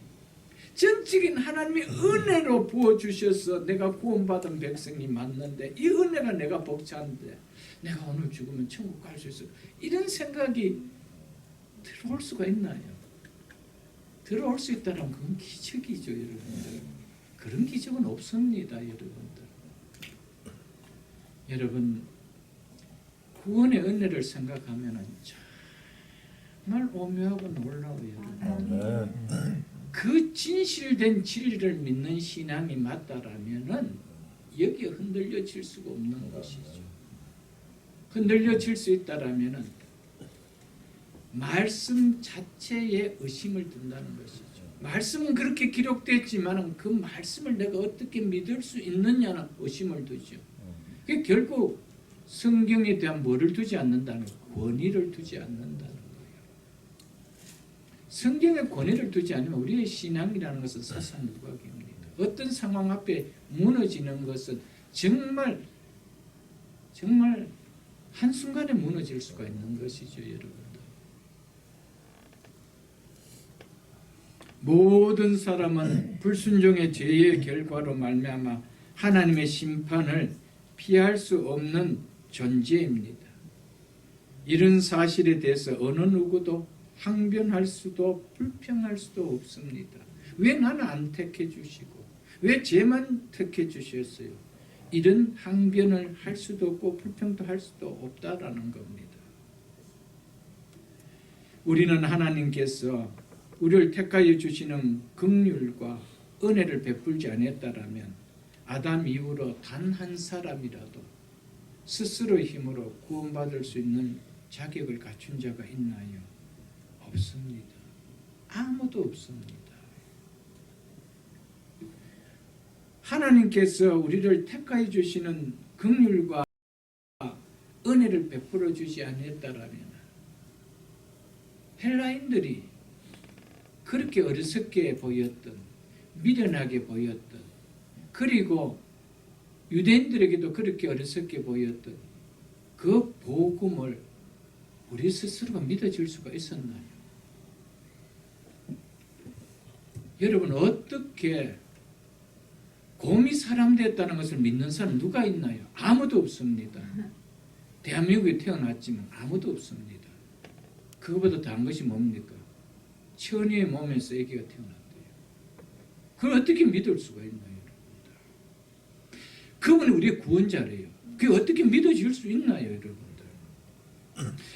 전적인 하나님의 은혜로 부어주셔서 내가 구원받은 백성이 맞는데 이 은혜가 내가 벅차는데 내가 오늘 죽으면 천국 갈 수 있어 이런 생각이 들어올 수가 있나요? 들어올 수 있다면 그건 기적이죠, 여러분들. 그런 기적은 없습니다, 여러분들. 여러분 구원의 은혜를 생각하면 정말 오묘하고 놀라워요, 여러분. 그 진실된 진리를 믿는 신앙이 맞다라면은 여기에 흔들려질 수가 없는 것이죠. 흔들려질 수 있다라면은 말씀 자체에 의심을 둔다는 것이죠. 말씀은 그렇게 기록됐지만은 그 말씀을 내가 어떻게 믿을 수 있느냐는 의심을 두죠. 그게 결국 성경에 대한 뭐를 두지 않는다는 권위를 두지 않는다는 거예요. 성경에 권위를 두지 않으면 우리의 신앙이라는 것은 사사무각입니다. 어떤 상황 앞에 무너지는 것은 정말 한순간에 무너질 수가 있는 것이죠, 여러분들. 모든 사람은 불순종의 죄의 결과로 말미암아 하나님의 심판을 피할 수 없는 존재입니다. 이런 사실에 대해서 어느 누구도 항변할 수도 불평할 수도 없습니다. 왜 나는 안 택해 주시고 왜 쟤만 택해 주셨어요? 이런 항변을 할 수도 없고 불평도 할 수도 없다라는 겁니다. 우리는 하나님께서 우리를 택하여 주시는 긍휼과 은혜를 베풀지 않았다라면 아담 이후로 단 한 사람이라도 스스로의 힘으로 구원받을 수 있는 자격을 갖춘 자가 있나요? 없습니다. 아무도 없습니다. 하나님께서 우리를 택하여 주시는 긍휼과 은혜를 베풀어 주지 않았다라면 헬라인들이 그렇게 어리석게 보였던, 미련하게 보였던, 그리고 유대인들에게도 그렇게 어리석게 보였던 그 복음을 우리 스스로가 믿어질 수가 있었나요? 여러분, 어떻게 곰이 사람 됐다는 것을 믿는 사람 누가 있나요? 아무도 없습니다. 대한민국에 태어났지만 아무도 없습니다. 그거보다 더한 것이 뭡니까? 천의의 몸에서 아기가 태어났대요. 그걸 어떻게 믿을 수가 있나요? 그분이 우리의 구원자래요. 그게 어떻게 믿어질 수 있나요, 여러분들?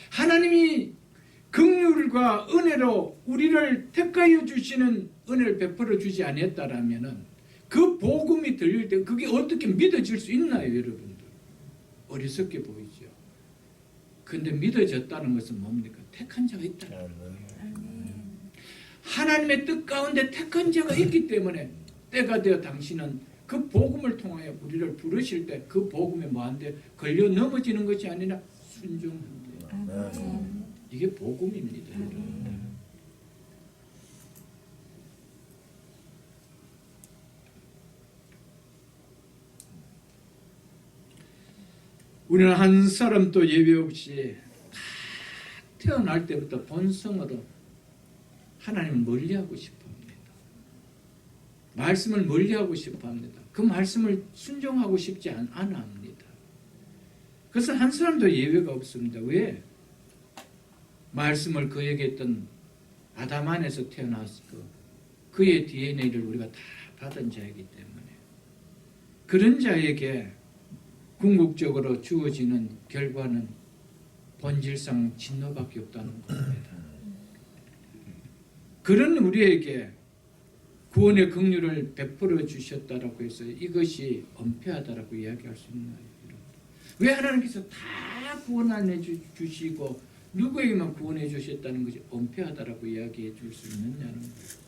하나님이 긍휼과 은혜로 우리를 택하여 주시는 은혜를 베풀어 주지 않았다라면은 그 복음이 들릴 때 그게 어떻게 믿어질 수 있나요, 여러분들? 어리석게 보이죠. 근데 믿어졌다는 것은 뭡니까? 택한 자가 있다. 하나님의 뜻 가운데 택한 자가 있기 때문에 때가 되어 당신은 그 복음을 통하여 우리를 부르실 때 그 복음에 뭐한데 걸려 넘어지는 것이 아니라 순종한대요. 이게 복음입니다. 여러분. 우리는 한 사람도 예외 없이 다 태어날 때부터 본성으로 하나님을 멀리하고 싶어합니다. 말씀을 멀리하고 싶어합니다. 그 말씀을 순종하고 싶지 않아 합니다. 그래서 한 사람도 예외가 없습니다. 왜? 말씀을 그에게 했던 아담 안에서 태어났고 그의 DNA를 우리가 다 받은 자이기 때문에 그런 자에게 궁극적으로 주어지는 결과는 본질상 진노밖에 없다는 겁니다. 그런 우리에게 구원의 긍휼을 베풀어 주셨다라고 해서 이것이 은폐하다라고 이야기할 수 있나요? 왜 하나님께서 다 구원해 주시고 누구에게만 구원해 주셨다는 것이 은폐하다라고 이야기해 줄 수 있느냐는 거예요.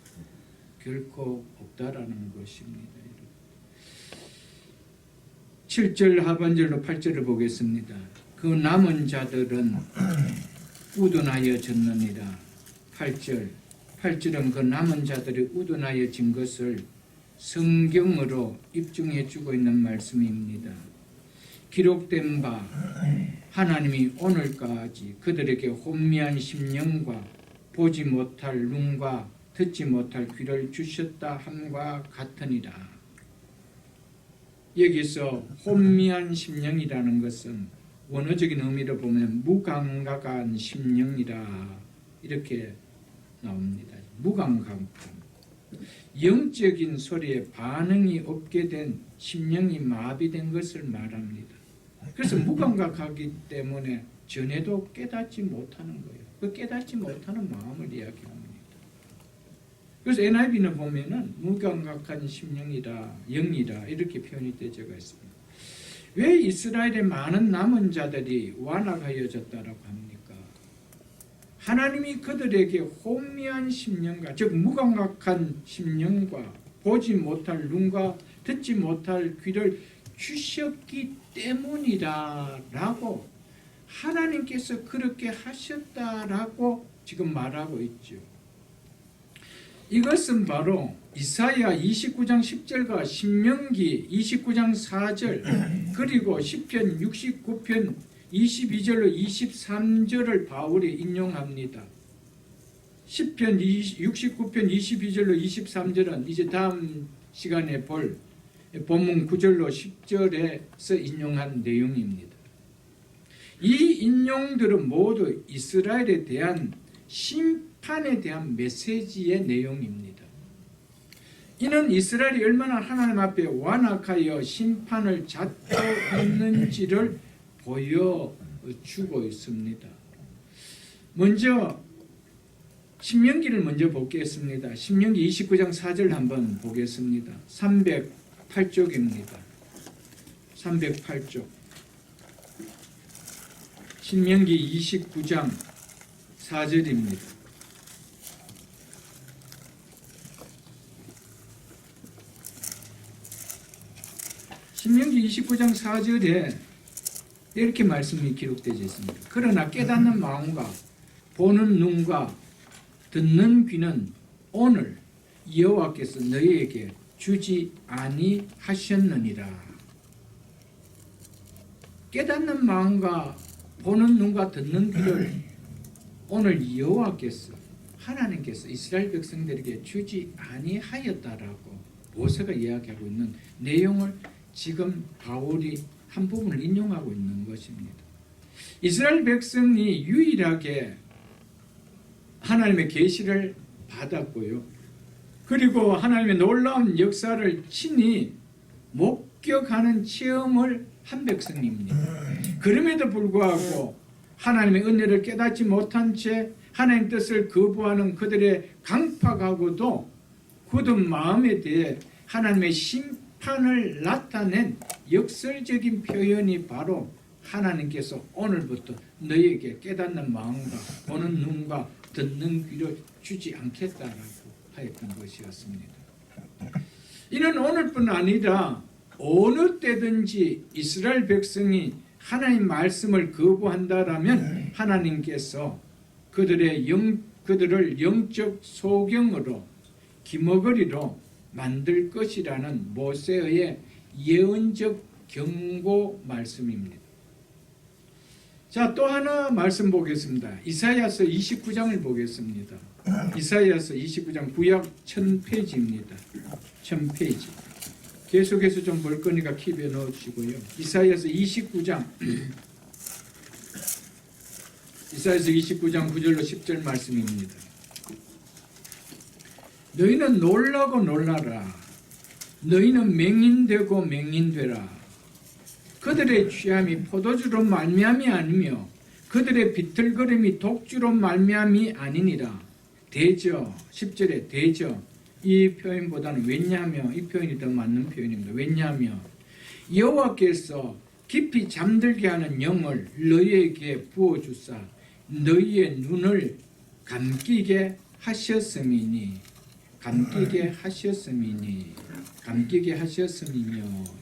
결코 없다라는 것입니다. 7절 하반절로 8절을 보겠습니다. 그 남은 자들은 우둔하여 졌느니라. 8절은 그 남은 자들이 우둔하여 진 것을 성경으로 입증해 주고 있는 말씀입니다. 기록된 바 하나님이 오늘까지 그들에게 혼미한 심령과 보지 못할 눈과 듣지 못할 귀를 주셨다 함과 같으니라. 여기서 혼미한 심령이라는 것은 원어적인 의미로 보면 무감각한 심령이라 이렇게 나옵니다. 무감각함, 영적인 소리에 반응이 없게 된 심령이 마비된 것을 말합니다. 그래서 무감각하기 때문에 전에도 깨닫지 못하는 거예요. 그 깨닫지 못하는 마음을 이야기합니다. 그래서 NIV는 보면은 무감각한 심령이라 영이라 이렇게 표현이 되어가 있습니다. 왜 이스라엘의 많은 남은 자들이 완악하여졌다라고 합니까? 하나님이 그들에게 혼미한 심령과 즉 무감각한 심령과 보지 못할 눈과 듣지 못할 귀를 주셨기 때문이다라고 하나님께서 그렇게 하셨다라고 지금 말하고 있죠. 이것은 바로 이사야 29장 10절과 신명기 29장 4절 그리고 시편 69편 22절로 23절을 바울이 인용합니다. 시편 69편 22절로 23절은 이제 다음 시간에 볼 본문 9절로 10절에서 인용한 내용입니다. 이 인용들은 모두 이스라엘에 대한 심판에 대한 메시지의 내용입니다. 이는 이스라엘이 얼마나 하나님 앞에 완악하여 심판을 잡고 있는지를 보여주고 있습니다. 먼저 신명기를 먼저 보겠습니다. 신명기 29장 4절 한번 보겠습니다. 308쪽입니다. 308쪽. 신명기 29장 4절입니다. 신명기 29장 4절에 이렇게 말씀이 기록되어 있습니다. 그러나 깨닫는 마음과 보는 눈과 듣는 귀는 오늘 여호와께서 너희에게 주지 아니하셨느니라. 깨닫는 마음과 보는 눈과 듣는 귀를 오늘 여호와께서 하나님께서 이스라엘 백성들에게 주지 아니하였다라고 모세가 이야기하고 있는 내용을 지금 바울이 한 부분을 인용하고 있는 것입니다. 이스라엘 백성이 유일하게 하나님의 계시를 받았고요. 그리고 하나님의 놀라운 역사를 친히 목격하는 체험을 한 백성입니다. 그럼에도 불구하고 하나님의 은혜를 깨닫지 못한 채 하나님 뜻을 거부하는 그들의 강팍하고도 굳은 마음에 대해 하나님의 심판을 나타낸 역설적인 표현이 바로 하나님께서 오늘부터 너희에게 깨닫는 마음과 보는 눈과 듣는 귀를 주지 않겠다라고 하였던 것이었습니다. 이는 오늘뿐 아니라 어느 때든지 이스라엘 백성이 하나님 말씀을 거부한다라면 하나님께서 그들을 영적 소경으로 기머거리로 만들 것이라는 모세의 예언적 경고 말씀입니다. 자, 또 하나 말씀 보겠습니다. 이사야서 29장을 보겠습니다. 이사야서 29장 구약 1000페이지입니다. 1000페이지. 계속해서 좀 볼 거니까 킵에 넣어주시고요. 이사야서 29장 이사야서 29장 9절로 10절 말씀입니다. 너희는 놀라고 놀라라. 너희는 맹인되고 맹인되라. 그들의 취함이 포도주로 말미암이 아니며 그들의 비틀거림이 독주로 말미암이 아니니라. 대저 10절에 대저 이 표현보다는 왜냐하며 이 표현이 더 맞는 표현입니다. 왜냐하며 여호와께서 깊이 잠들게 하는 영을 너희에게 부어주사 너희의 눈을 감기게 하셨음이니 감기게 하셨음이며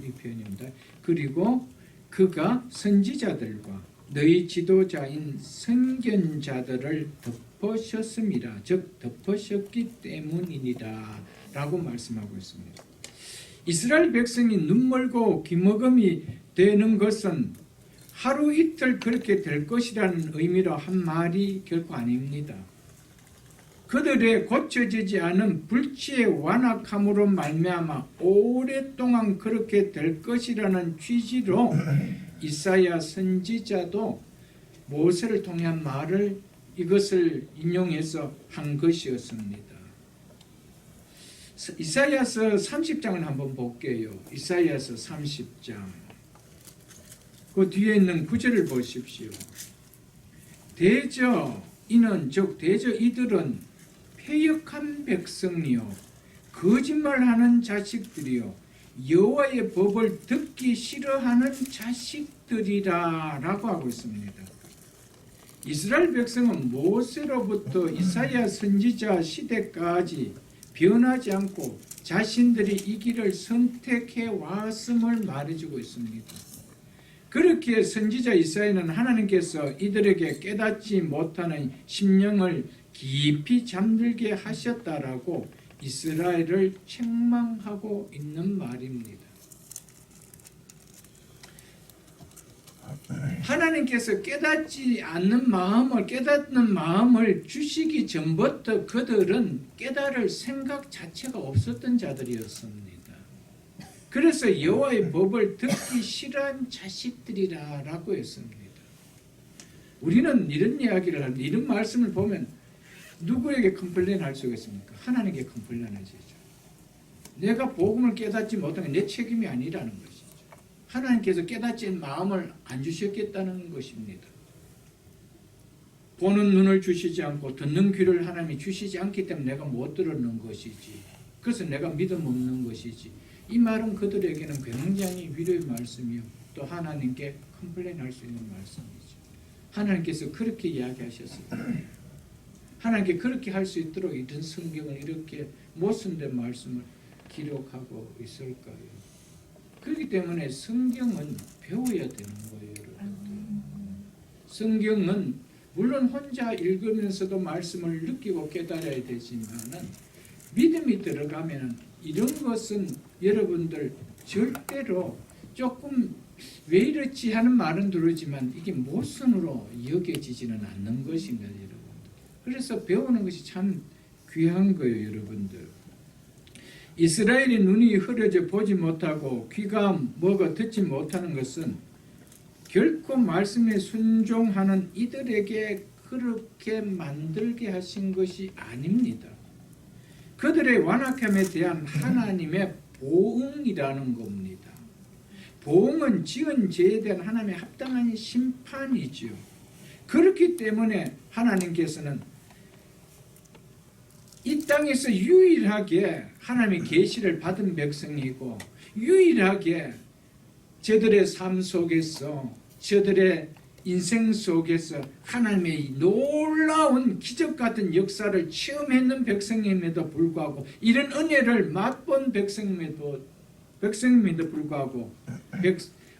이 표현입니다. 그리고 그가 선지자들과 너희 지도자인 선견자들을 덮으셨음이라 즉 덮으셨기 때문이니라 라고 말씀하고 있습니다. 이스라엘 백성이 눈멀고 귀머금이 되는 것은 하루 이틀 그렇게 될 것이라는 의미로 한 말이 결코 아닙니다. 그들의 고쳐지지 않은 불치의 완악함으로 말미암아 오랫동안 그렇게 될 것이라는 취지로 이사야 선지자도 모세를 통한 말을 이것을 인용해서 한 것이었습니다. 이사야서 30장을 한번 볼게요. 이사야서 30장 그 뒤에 있는 구절을 보십시오. 대저 이는 즉 대저 이들은 패역한 백성이요 거짓말하는 자식들이요 여호와의 법을 듣기 싫어하는 자식들이라 라고 하고 있습니다. 이스라엘 백성은 모세로부터 이사야 선지자 시대까지 변하지 않고 자신들이 이 길을 선택해 왔음을 말해주고 있습니다. 그렇게 선지자 이사야는 하나님께서 이들에게 깨닫지 못하는 심령을 깊이 잠들게 하셨다라고 이스라엘을 책망하고 있는 말입니다. 하나님께서 깨닫지 않는 마음을 깨닫는 마음을 주시기 전부터 그들은 깨달을 생각 자체가 없었던 자들이었습니다. 그래서 여호와의 법을 듣기 싫어한 자식들이라고 했습니다. 우리는 이런 이야기를 하는데 이런 말씀을 보면 누구에게 컴플레인 할 수가 있습니까? 하나님께 컴플레인 하시죠. 내가 복음을 깨닫지 못한 게 내 책임이 아니라는 것이죠. 하나님께서 깨닫지 마음을 안 주셨겠다는 것입니다. 보는 눈을 주시지 않고 듣는 귀를 하나님이 주시지 않기 때문에 내가 못 들었는 것이지. 그래서 내가 믿음 없는 것이지. 이 말은 그들에게는 굉장히 위로의 말씀이요. 또 하나님께 컴플레인 할 수 있는 말씀이죠. 하나님께서 그렇게 이야기하셨습니다. 하나님께 그렇게 할 수 있도록 이런 성경을 이렇게 못쓴된 말씀을 기록하고 있을까요? 그렇기 때문에 성경은 배워야 되는 거예요, 여러분들. 성경은 물론 혼자 읽으면서도 말씀을 느끼고 깨달아야 되지만은 믿음이 들어가면 이런 것은 여러분들 절대로 조금 왜 이렇지 하는 말은 들으지만 이게 모순으로 여겨지지는 않는 것입니다, 여러분들. 그래서 배우는 것이 참 귀한 거예요, 여러분들. 이스라엘이 눈이 흐려져 보지 못하고 귀가 먹어 듣지 못하는 것은 결코 말씀에 순종하는 이들에게 그렇게 만들게 하신 것이 아닙니다. 그들의 완악함에 대한 하나님의 보응이라는 겁니다. 보응은 지은 죄에 대한 하나님의 합당한 심판이지요. 그렇기 때문에 하나님께서는 이 땅에서 유일하게 하나님의 계시를 받은 백성이고 유일하게 저들의 삶 속에서 저들의 인생 속에서 하나님의 놀라운 기적 같은 역사를 체험했는 백성임에도 불구하고 이런 은혜를 맛본 백성임에도 불구하고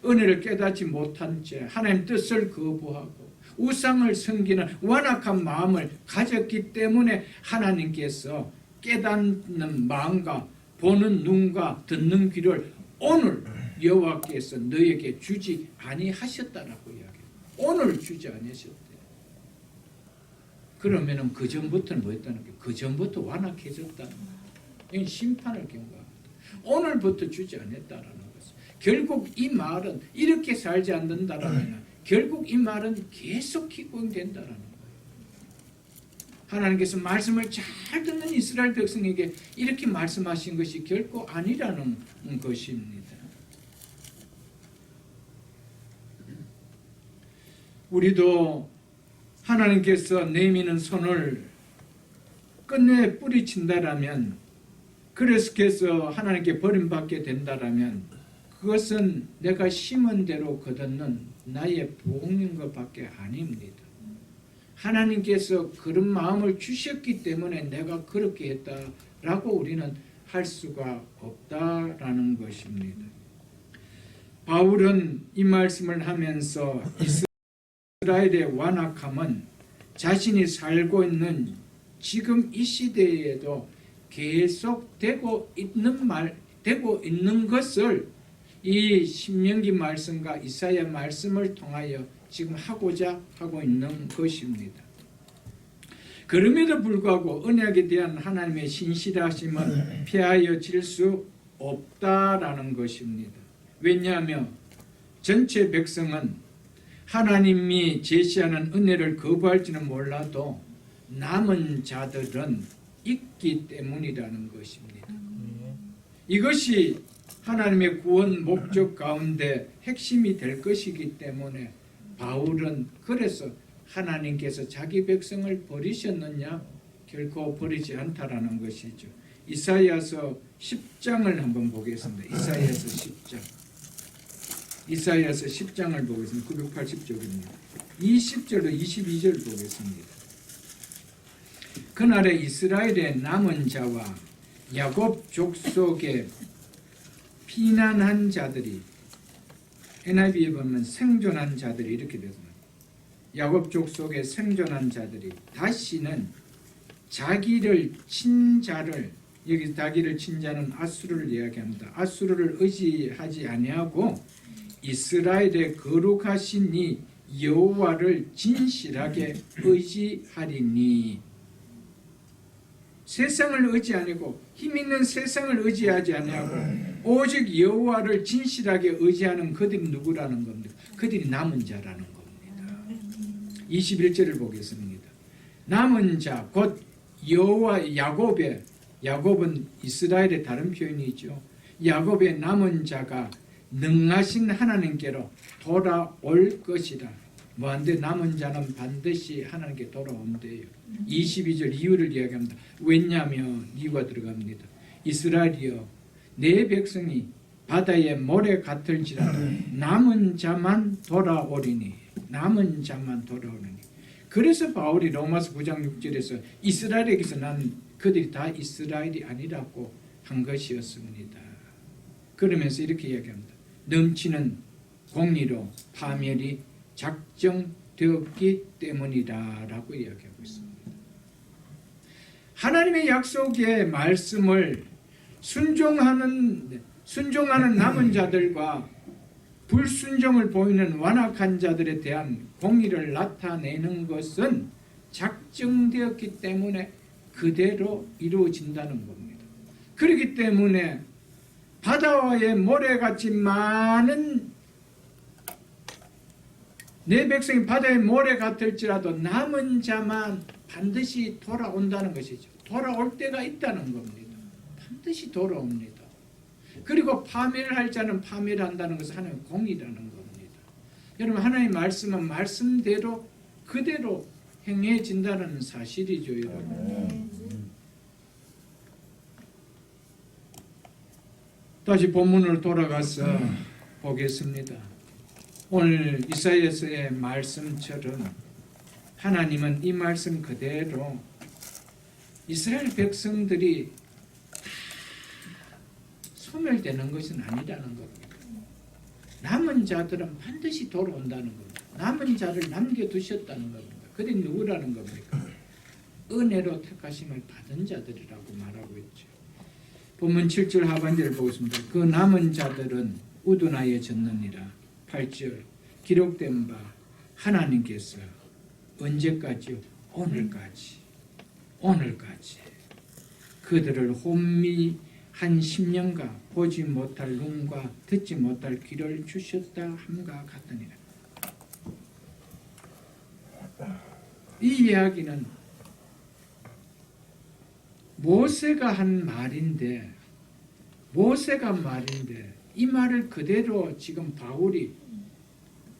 은혜를 깨닫지 못한 채 하나님 뜻을 거부하고 우상을 섬기는 완악한 마음을 가졌기 때문에 하나님께서 깨닫는 마음과 보는 눈과 듣는 귀를 오늘 여호와께서 너에게 주지 아니하셨다라고 이야기해요. 오늘 주지 아니하셨대요. 그러면은 그 전부터는 뭐였다는 게 그 전부터 완악해졌다는 거예요. 이건 심판을 경고합니다. 오늘부터 주지 않았다라는 것은 결국 이 말은 이렇게 살지 않는다라면 결국 이 말은 계속 기권된다라는 거예요. 하나님께서 말씀을 잘 듣는 이스라엘 백성에게 이렇게 말씀하신 것이 결코 아니라는 것입니다. 우리도 하나님께서 내미는 손을 끝내 뿌리친다라면 그래서 하나님께 버림받게 된다라면 그것은 내가 심은 대로 거두는 나의 복인 것밖에 아닙니다. 하나님께서 그런 마음을 주셨기 때문에 내가 그렇게 했다라고 우리는 할 수가 없다라는 것입니다. 바울은 이 말씀을 하면서 이스라엘의 완악함은 자신이 살고 있는 지금 이 시대에도 계속되고 있는 것을 이 신명기 말씀과 이사야 말씀을 통하여 지금 하고자 하고 있는 것입니다. 그럼에도 불구하고 언약에 대한 하나님의 신실하심은 피하여 질 수 없다라는 것입니다. 왜냐하면 전체 백성은 하나님이 제시하는 은혜를 거부할지는 몰라도 남은 자들은 있기 때문이라는 것입니다. 이것이 하나님의 구원 목적 가운데 핵심이 될 것이기 때문에 바울은 그래서 하나님께서 자기 백성을 버리셨느냐? 결코 버리지 않다라는 것이죠. 이사야서 10장을 한번 보겠습니다. 이사야서 10장. 이사야서 10장을 보겠습니다. 980쪽입니다. 20절로 22절 보겠습니다. 그날에 이스라엘의 남은 자와 야곱 족속의 피난한 자들이 NIV에 보면 생존한 자들이 이렇게 되습니다. 야곱 족속의 생존한 자들이 다시는 자기를 친 자를 여기 자기를 친 자는 아수르를 이야기합니다. 아수르를 의지하지 아니하고 이스라엘의 거룩하신 이 여호와를 진실하게 의지하리니 세상을 의지 아니고 힘 있는 세상을 의지하지 아니하고 오직 여호와를 진실하게 의지하는 그들이 누구라는 겁니까? 그들이 남은 자라는 겁니다. 21절을 보겠습니다. 남은 자 곧 여호와 야곱은 이스라엘의 다른 표현이죠. 야곱의 남은 자가 능하신 하나님께로 돌아올 것이다. 뭐한데 남은 자는 반드시 하나님께 돌아온대요. 22절 이유를 이야기합니다. 왜냐하면 이유가 들어갑니다. 이스라엘이여 내 백성이 바다의 모래 같을지라도 남은 자만 돌아오리니 남은 자만 돌아오리니. 그래서 바울이 로마서 9장 6절에서 이스라엘에게서 난 그들이 다 이스라엘이 아니라고 한 것이었습니다. 그러면서 이렇게 이야기합니다. 넘치는 공의로 파멸이 작정되었기 때문이다라고 이야기하고 있습니다. 하나님의 약속의 말씀을 순종하는 남은 자들과 불순종을 보이는 완악한 자들에 대한 공의를 나타내는 것은 작정되었기 때문에 그대로 이루어진다는 겁니다. 그렇기 때문에 바다와의 모래같이 많은 내 백성이 바다의 모래 같을지라도 남은 자만 반드시 돌아온다는 것이죠. 돌아올 때가 있다는 겁니다. 반드시 돌아옵니다. 그리고 파멸할 자는 파멸한다는 것은 하나님의 공의라는 겁니다. 여러분 하나님의 말씀은 말씀대로 그대로 행해진다는 사실이죠. 여러분. 다시 본문으로 돌아가서 보겠습니다. 오늘 이사야서의 말씀처럼 하나님은 이 말씀 그대로 이스라엘 백성들이 소멸되는 것은 아니라는 겁니다. 남은 자들은 반드시 돌아온다는 겁니다. 남은 자를 남겨두셨다는 겁니다. 그들이 누구라는 겁니까? 은혜로 택하심을 받은 자들이라고 말하고 있죠. 본문 7절 하반절을 보겠습니다. 그 남은 자들은 우둔하여 졌느니라. 8절 기록된 바 하나님께서 언제까지요? 오늘까지 그들을 혼미한 10년간 보지 못할 눈과 듣지 못할 귀를 주셨다 함과 같으니라. 이 이야기는 모세가 한 말인데 이 말을 그대로 지금 바울이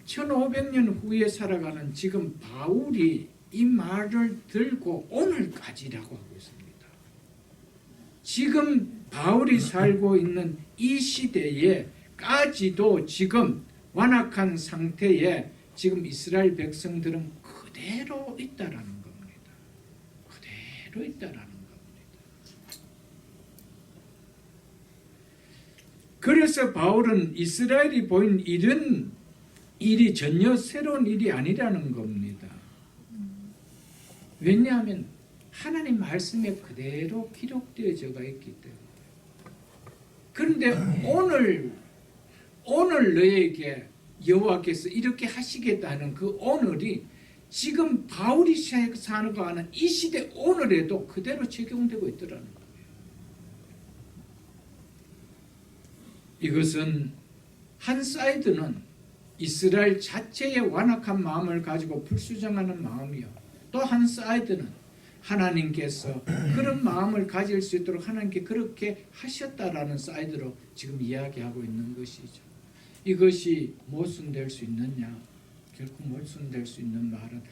1500년 후에 살아가는 지금 바울이 이 말을 들고 오늘까지라고 하고 있습니다. 지금 바울이 살고 있는 이 시대에까지도 지금 완악한 상태에 지금 이스라엘 백성들은 그대로 있다라는 겁니다. 그대로 있다라는 겁니다. 그래서 바울은 이스라엘이 보인 이런 일이 전혀 새로운 일이 아니라는 겁니다. 왜냐하면 하나님 말씀에 그대로 기록되어져가 있기 때문에. 그런데 오늘 너에게 여호와께서 이렇게 하시겠다는 그 오늘이 지금 바울이 살아가는 이 시대 오늘에도 그대로 적용되고 있더라는 거예요. 이것은 한 사이드는 이스라엘 자체의 완악한 마음을 가지고 불수정하는 마음이요. 또 한 사이드는 하나님께서 그런 마음을 가질 수 있도록 하나님께 그렇게 하셨다라는 사이드로 지금 이야기하고 있는 것이죠. 이것이 모순될 수 있느냐? 결코 모순될 수 있는 말은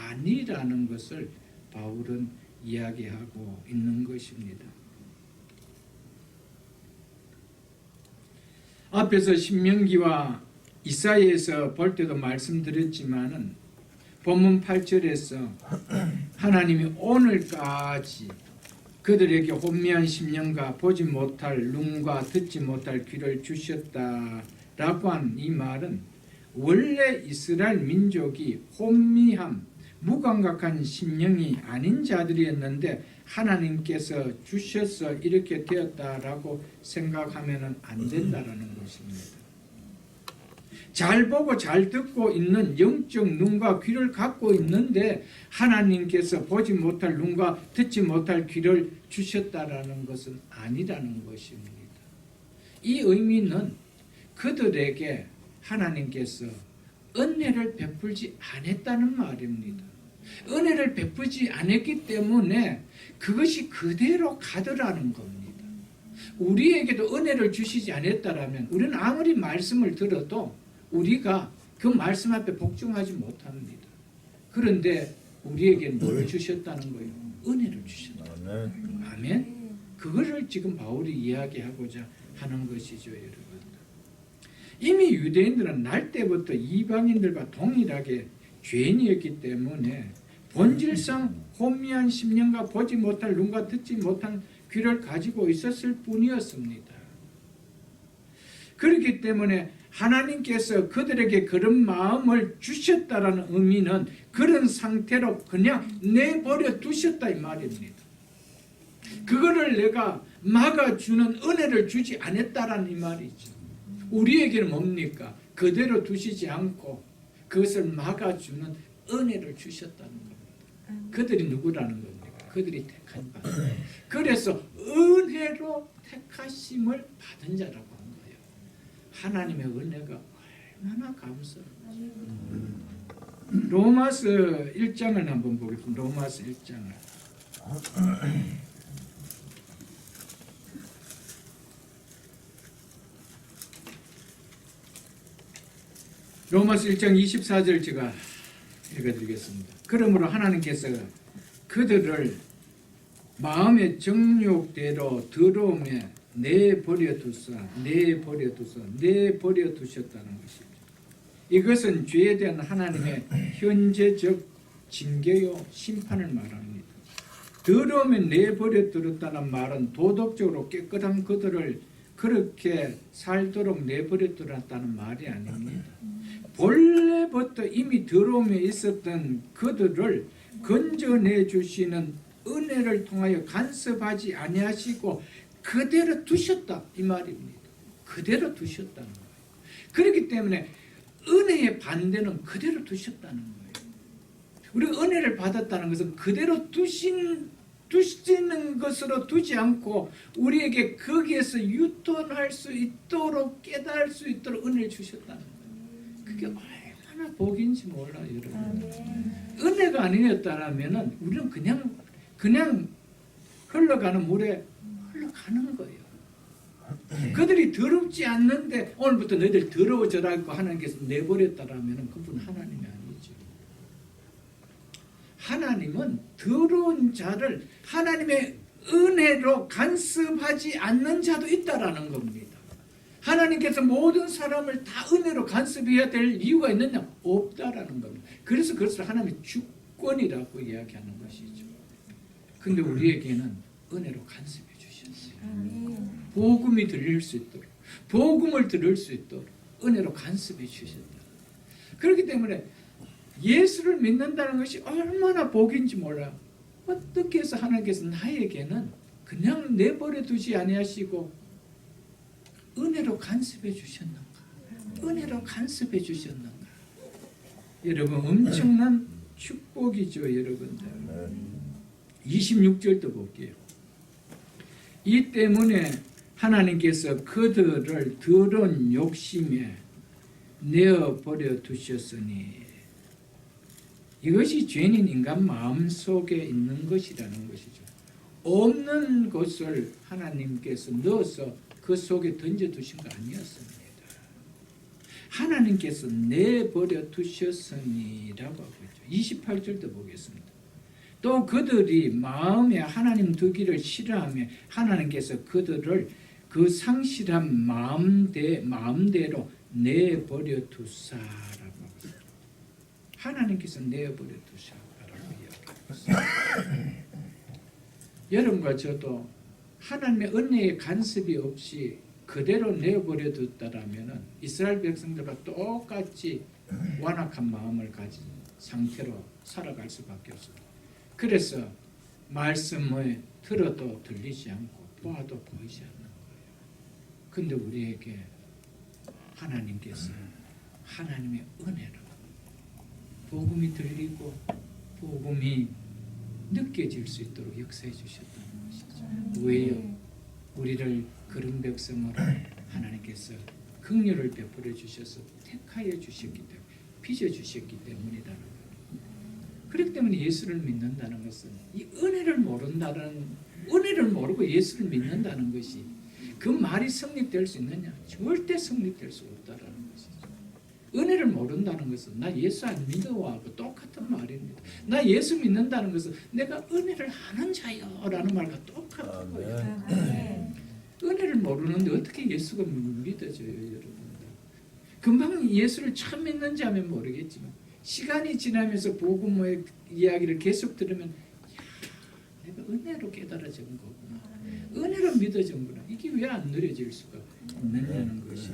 아니라는 것을 바울은 이야기하고 있는 것입니다. 앞에서 신명기와 이사야에서 볼 때도 말씀드렸지만은 본문 8절에서 하나님이 오늘까지 그들에게 혼미한 심령과 보지 못할 눈과 듣지 못할 귀를 주셨다라고 한 이 말은 원래 이스라엘 민족이 혼미함, 무감각한 심령이 아닌 자들이었는데 하나님께서 주셔서 이렇게 되었다라고 생각하면 안 된다라는 것입니다. 잘 보고 잘 듣고 있는 영적 눈과 귀를 갖고 있는데 하나님께서 보지 못할 눈과 듣지 못할 귀를 주셨다라는 것은 아니라는 것입니다. 이 의미는 그들에게 하나님께서 은혜를 베풀지 않았다는 말입니다. 은혜를 베푸지 않았기 때문에 그것이 그대로 가더라는 겁니다. 우리에게도 은혜를 주시지 않았다라면 우리는 아무리 말씀을 들어도 우리가 그 말씀 앞에 복종하지 못합니다. 그런데 우리에게는 뭘 주셨다는 거예요? 은혜를 주셨다. 아멘. 그거를 지금 바울이 이야기하고자 하는 것이죠, 여러분. 이미 유대인들은 날 때부터 이방인들과 동일하게 죄인이었기 때문에 본질상 혼미한 심령과 보지 못할 눈과 듣지 못한 귀를 가지고 있었을 뿐이었습니다. 그렇기 때문에 하나님께서 그들에게 그런 마음을 주셨다라는 의미는 그런 상태로 그냥 내버려 두셨다 이 말입니다. 그거를 내가 막아주는 은혜를 주지 않았다라는 이 말이죠. 우리에게는 뭡니까? 그대로 두시지 않고 그것을 막아주는 은혜를 주셨다는 겁니다. 그들이 누구라는 겁니까? 그들이 택한 바. 그래서 은혜로 택하심을 받은 자라고 한 거예요. 하나님의 은혜가 얼마나 감사합니다. 로마서 1장을 한번 보겠습니다. 로마서 1장을. 로마서 1장 24절 제가 읽어드리겠습니다. 그러므로 하나님께서 그들을 마음의 정욕대로 더러움에 내버려 두셨다는 것이죠. 이것은 죄에 대한 하나님의 현재적 징계요 심판을 말합니다. 더러움에 내버려 두었다는 말은 도덕적으로 깨끗한 그들을 그렇게 살도록 내버려 두었다는 말이 아닙니다. 본래부터 이미 더러움에 있었던 그들을 건져내 주시는 은혜를 통하여 간섭하지 아니하시고 그대로 두셨다 이 말입니다. 그대로 두셨다는 거예요. 그렇기 때문에 은혜의 반대는 그대로 두셨다는 거예요. 우리가 은혜를 받았다는 것은 그대로 두시는 것으로 두지 않고 우리에게 거기에서 유턴할 수 있도록 깨달을 수 있도록 은혜를 주셨다는 거예요. 그게 얼마나 복인지 몰라요, 여러분. 은혜가 아니었다면 우리는 그냥 흘러가는 물에 흘러가는 거예요. 그들이 더럽지 않는데 오늘부터 너희들 더러워져라고 하나님께서 내버렸다라면 그분 하나님이 아니죠. 하나님은 더러운 자를 하나님의 은혜로 간섭하지 않는 자도 있다라는 겁니다. 하나님께서 모든 사람을 다 은혜로 간섭해야 될 이유가 있느냐? 없다라는 겁니다. 그래서 그것을 하나님의 주권이라고 이야기하는 것이죠. 근데 우리에게는 은혜로 간섭해 주셨어요. 복음이 들릴 수 있도록, 복음을 들을 수 있도록 은혜로 간섭해 주셨다. 그렇기 때문에 예수를 믿는다는 것이 얼마나 복인지 몰라요. 어떻게 해서 하나님께서 나에게는 그냥 내버려 두지 아니하시고 은혜로 간섭해 주셨는가? 은혜로 간섭해 주셨는가? 여러분 엄청난 축복이죠, 여러분들. 26절도 볼게요. 이 때문에 하나님께서 그들을 더러운 욕심에 내어버려 두셨으니 이것이 죄인인 인간 마음속에 있는 것이라는 것이죠. 없는 것을 하나님께서 넣어서 그 속에 던져두신 거 아니었습니다. 하나님께서 내버려 두셨으니라고 하고 있죠. 28절도 보겠습니다. 또 그들이 마음에 하나님 두기를 싫어하며 하나님께서 그들을 그 상실한 마음대로 내버려 두사라고 하고 있습니다. 하나님께서 내버려 두사라고 이야기하고 있습니다. 여러분과 저도 하나님의 은혜의 간섭이 없이 그대로 내버려 뒀다라면 이스라엘 백성들과 똑같이 완악한 마음을 가진 상태로 살아갈 수밖에 없습니다. 그래서 말씀을 들어도 들리지 않고 보아도 보이지 않는 거예요. 근데 우리에게 하나님께서 하나님의 은혜로 복음이 들리고 복음이 느껴질 수 있도록 역사해 주셨다는 것이죠. 왜요? 우리를 그런 백성으로 하나님께서 긍휼을 베풀어 주셔서 택하여 주셨기 때문에 빚어 주셨기 때문이라는 거예요. 그렇기 때문에 예수를 믿는다는 것은 이 은혜를 모르고 예수를 믿는다는 것이 그 말이 성립될 수 있느냐? 절대 성립될 수 없다라는 것이죠. 은혜를 모른다는 것은 나 예수 안 믿어하고 똑같은 말입니다. 나 예수 믿는다는 것은 내가 은혜를 아는 자요라는 말과 똑같은 거예요. 아멘. 은혜를 모르는데 어떻게 예수가 믿어져요, 여러분들? 금방 예수를 처음 믿는지 하면 모르겠지만 시간이 지나면서 복음의 이야기를 계속 들으면 야, 내가 은혜로 깨달아진 거구나. 은혜로 믿어진구나. 이게 왜 안 누려질 수가 있느냐는 것이죠.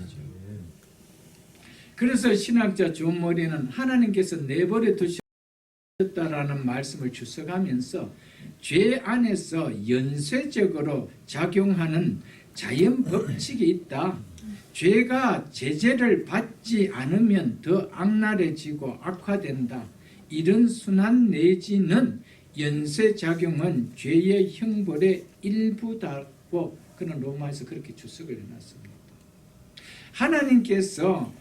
그래서 신학자 존 머리는 하나님께서 내버려 두셨다라는 말씀을 주석하면서 죄 안에서 연쇄적으로 작용하는 자연 법칙이 있다. 죄가 제재를 받지 않으면 더 악랄해지고 악화된다. 이런 순환 내지는 연쇄작용은 죄의 형벌의 일부다고 그는 로마에서 그렇게 주석을 해놨습니다. 하나님께서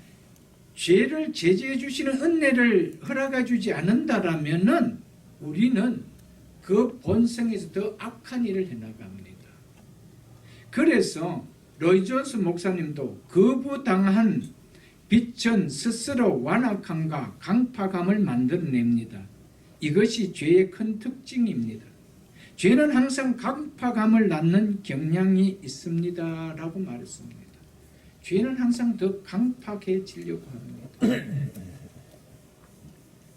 죄를 제재해 주시는 은혜를 허락해 주지 않는다라면은 우리는 그 본성에서 더 악한 일을 해나갑니다. 그래서 로이 존스 목사님도 거부당한 빛은 스스로 완악함과 강팍함을 만들어냅니다. 이것이 죄의 큰 특징입니다. 죄는 항상 강팍함을 낳는 경향이 있습니다 라고 말했습니다. 죄는 항상 더 강팍해지려고 합니다.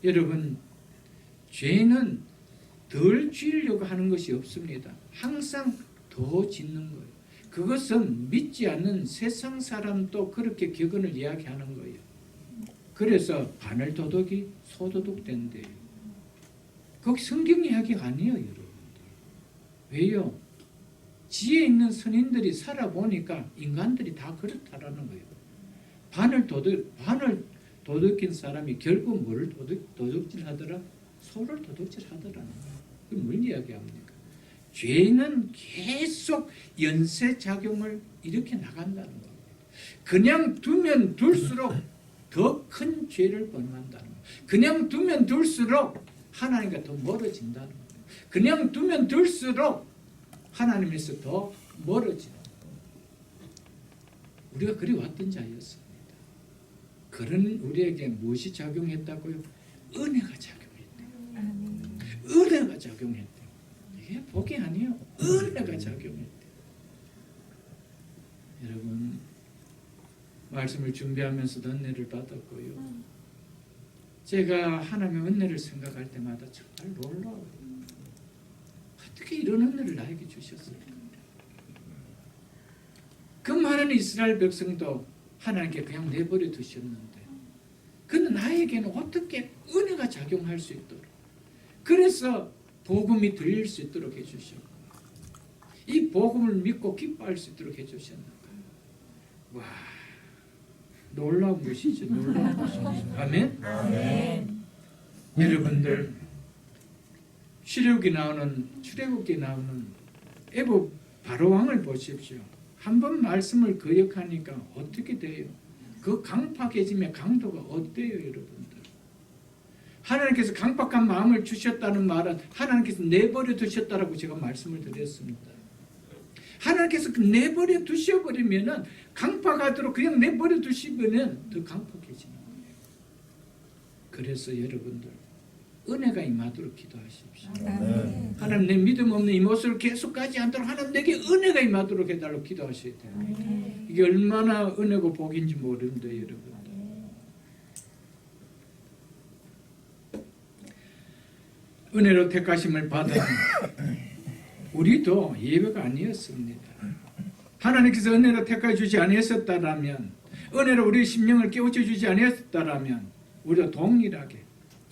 여러분, 죄는 덜 지으려고 하는 것이 없습니다. 항상 더 짓는 거예요. 그것은 믿지 않는 세상 사람도 그렇게 격언을 이야기하는 거예요. 그래서 바늘 도둑이 소도둑 된대요. 거기 성경 이야기가 아니에요, 여러분들. 왜요? 지혜 있는 선인들이 살아보니까 인간들이 다 그렇다라는 거예요. 바늘 도둑인 사람이 결국 뭐를 도둑질 하더라? 소를 도둑질 하더라는 거예요. 그게 뭘 이야기합니까? 죄는 계속 연쇄작용을 일으켜 나간다는 겁니다. 그냥 두면 둘수록 더 큰 죄를 범한다는 거예요. 그냥 두면 둘수록 하나님과 더 멀어진다는 거예요. 그냥 두면 둘수록 하나님에서 더 멀어지는 거예요. 우리가 그리 왔던 자였습니다. 그런 우리에게 무엇이 작용했다고요? 은혜가 작용했대요. 은혜가 작용했대요. 이게 복이 아니에요. 은혜가 작용했대요. 여러분, 말씀을 준비하면서도 은혜를 받았고요. 제가 하나님의 은혜를 생각할 때마다 정말 놀라워요. 어떻게 이런 은혜를 나에게 주셨을까? 그 많은 이스라엘 백성도 하나님께 그냥 내버려 두셨는데 근데 나에게는 어떻게 은혜가 작용할 수 있도록 그래서 복음이 들릴 수 있도록 해주셨고 이 복음을 믿고 기뻐할 수 있도록 해주셨는가. 와, 놀라운 것이죠. 놀라운 것이죠. 아멘? 아멘. 여러분들 출애굽기에 나오는 애굽 바로왕을 보십시오. 한번 말씀을 거역하니까 어떻게 돼요? 그 강팍해짐의 강도가 어때요, 여러분들? 하나님께서 강팍한 마음을 주셨다는 말은 하나님께서 내버려 두셨다라고 제가 말씀을 드렸습니다. 하나님께서 내버려 두셔버리면은 강팍하도록 그냥 내버려 두시면은 더 강팍해지는 거예요. 그래서 여러분들 은혜가 임하도록 기도하십시오. 아멘. 하나님, 내 믿음 없는 이 모습을 계속 가지 않도록 하나님 내게 은혜가 임하도록 해달라고 기도하셔야 돼요. 아멘. 이게 얼마나 은혜고 복인지 모르는데 여러분. 은혜로 택하심을 받은 우리도 예배가 아니었습니다. 하나님께서 은혜로 택하여 주지 아니었다라면, 은혜로 우리의 심령을 깨우쳐 주지 아니었다라면 우리도 동일하게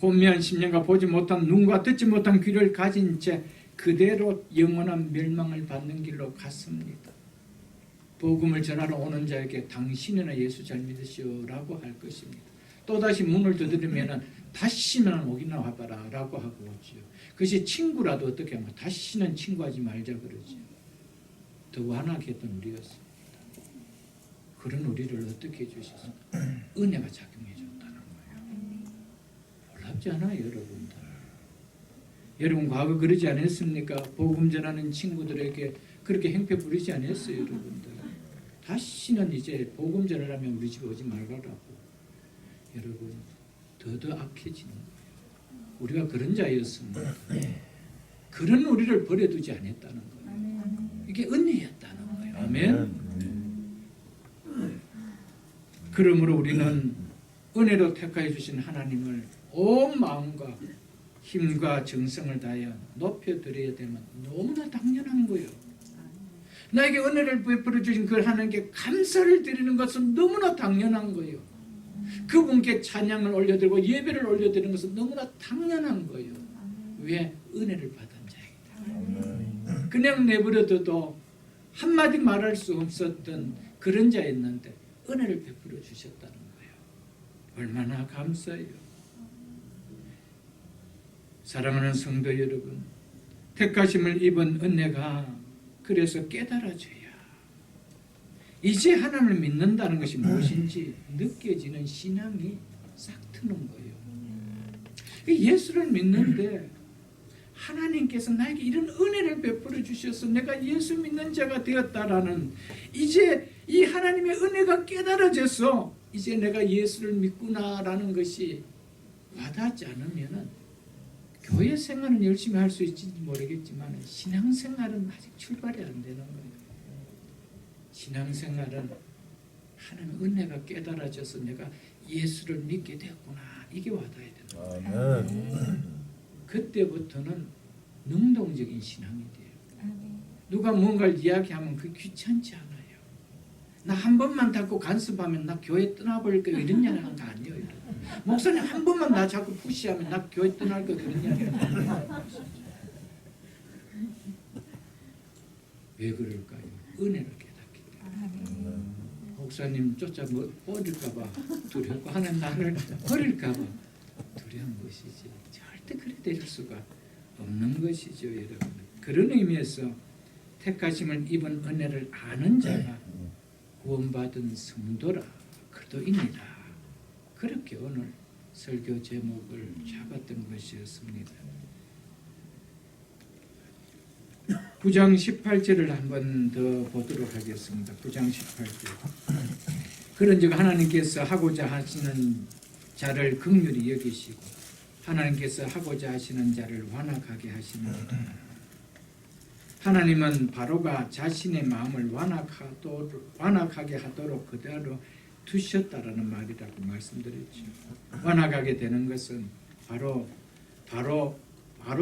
혼미한 심령과 보지 못한 눈과 듣지 못한 귀를 가진 채 그대로 영원한 멸망을 받는 길로 갔습니다. 복음을 전하러 오는 자에게 당신이나 예수 잘 믿으시오라고 할 것입니다. 또다시 문을 두드리면 다시는 오기나 와봐라 라고 하고 오지요. 그것이 친구라도 어떻게 하면 다시는 친구하지 말자 그러지요. 더 완하게 했던 우리였습니다. 그런 우리를 어떻게 해주셨어요? 은혜가 작용해 줬다는 거예요. 놀랍지 않아요, 여러분들? 여러분 과거 그러지 않았습니까? 복음 전하는 친구들에게 그렇게 행패 부리지 않았어요, 여러분들. 다시는 이제 복음 전을 하면 우리 집 오지 말라고. 여러분 더더 악해지는 거예요. 우리가 그런 자였습니다. 그런 우리를 버려두지 않았다는 거예요. 이게 은혜였다는 거예요. 아멘. 그러므로 우리는 은혜로 택하여 주신 하나님을 온 마음과 힘과 정성을 다하여 높여드려야 되면 너무나 당연한 거예요. 나에게 은혜를 베풀어 주신 그 하나님께 감사를 드리는 것은 너무나 당연한 거예요. 그분께 찬양을 올려드리고 예배를 올려드리는 것은 너무나 당연한 거예요. 왜? 은혜를 받은 자이다. 그냥 내버려둬도 한마디 말할 수 없었던 그런 자였는데 은혜를 베풀어 주셨다는 거예요. 얼마나 감사해요. 사랑하는 성도 여러분, 택하심을 입은 은혜가 그래서 깨달아져야 이제 하나님을 믿는다는 것이 무엇인지 느껴지는 신앙이 싹 트는 거예요. 예수를 믿는데 하나님께서 나에게 이런 은혜를 베풀어 주셔서 내가 예수 믿는 자가 되었다라는 이제 이 하나님의 은혜가 깨달아져서 이제 내가 예수를 믿구나라는 것이 와닿지 않으면은 교회 생활은 열심히 할 수 있을지 모르겠지만 신앙생활은 아직 출발이 안 되는 거예요. 신앙생활은 하나님의 은혜가 깨달아져서 내가 예수를 믿게 되었구나 이게 와닿아야 되는 거예요. 그때부터는 능동적인 신앙이 돼요. 누가 뭔가를 이야기하면 그게 귀찮지 않아요. 나 한 번만 닫고 간섭하면 나 교회 떠나버릴 거 이런 이야기 하는 거 아니에요. 목사님 한 번만 나 자꾸 푸시하면 나 교회 떠날 거 그런 이야기 하는 거예요. 왜 그럴까요? 은혜를 깨닫기 때문에. 목사님 쫓아 버릴까 봐 두렵고 하나님 나를 버릴까 봐 두려운 것이지 절대 그래 될 수가 없는 것이죠, 여러분. 그런 의미에서 택하심을 입은 은혜를 아는 자가 구원받은 성도라 그도입니다. 그렇게 오늘 설교 제목을 잡았던 것이었습니다. 9장 18절을 한 번 더 보도록 하겠습니다. 9장 18절. 그런즉 하나님께서 하고자 하시는 자를 긍휼히 여기시고 하나님께서 하고자 하시는 자를 완악하게 하시느니라. 하나님은 바로가 자신의 마음을 완악하게 하도록 그대로 두셨다라는 말이라고 말씀드렸죠. 완악하게 되는 것은 바로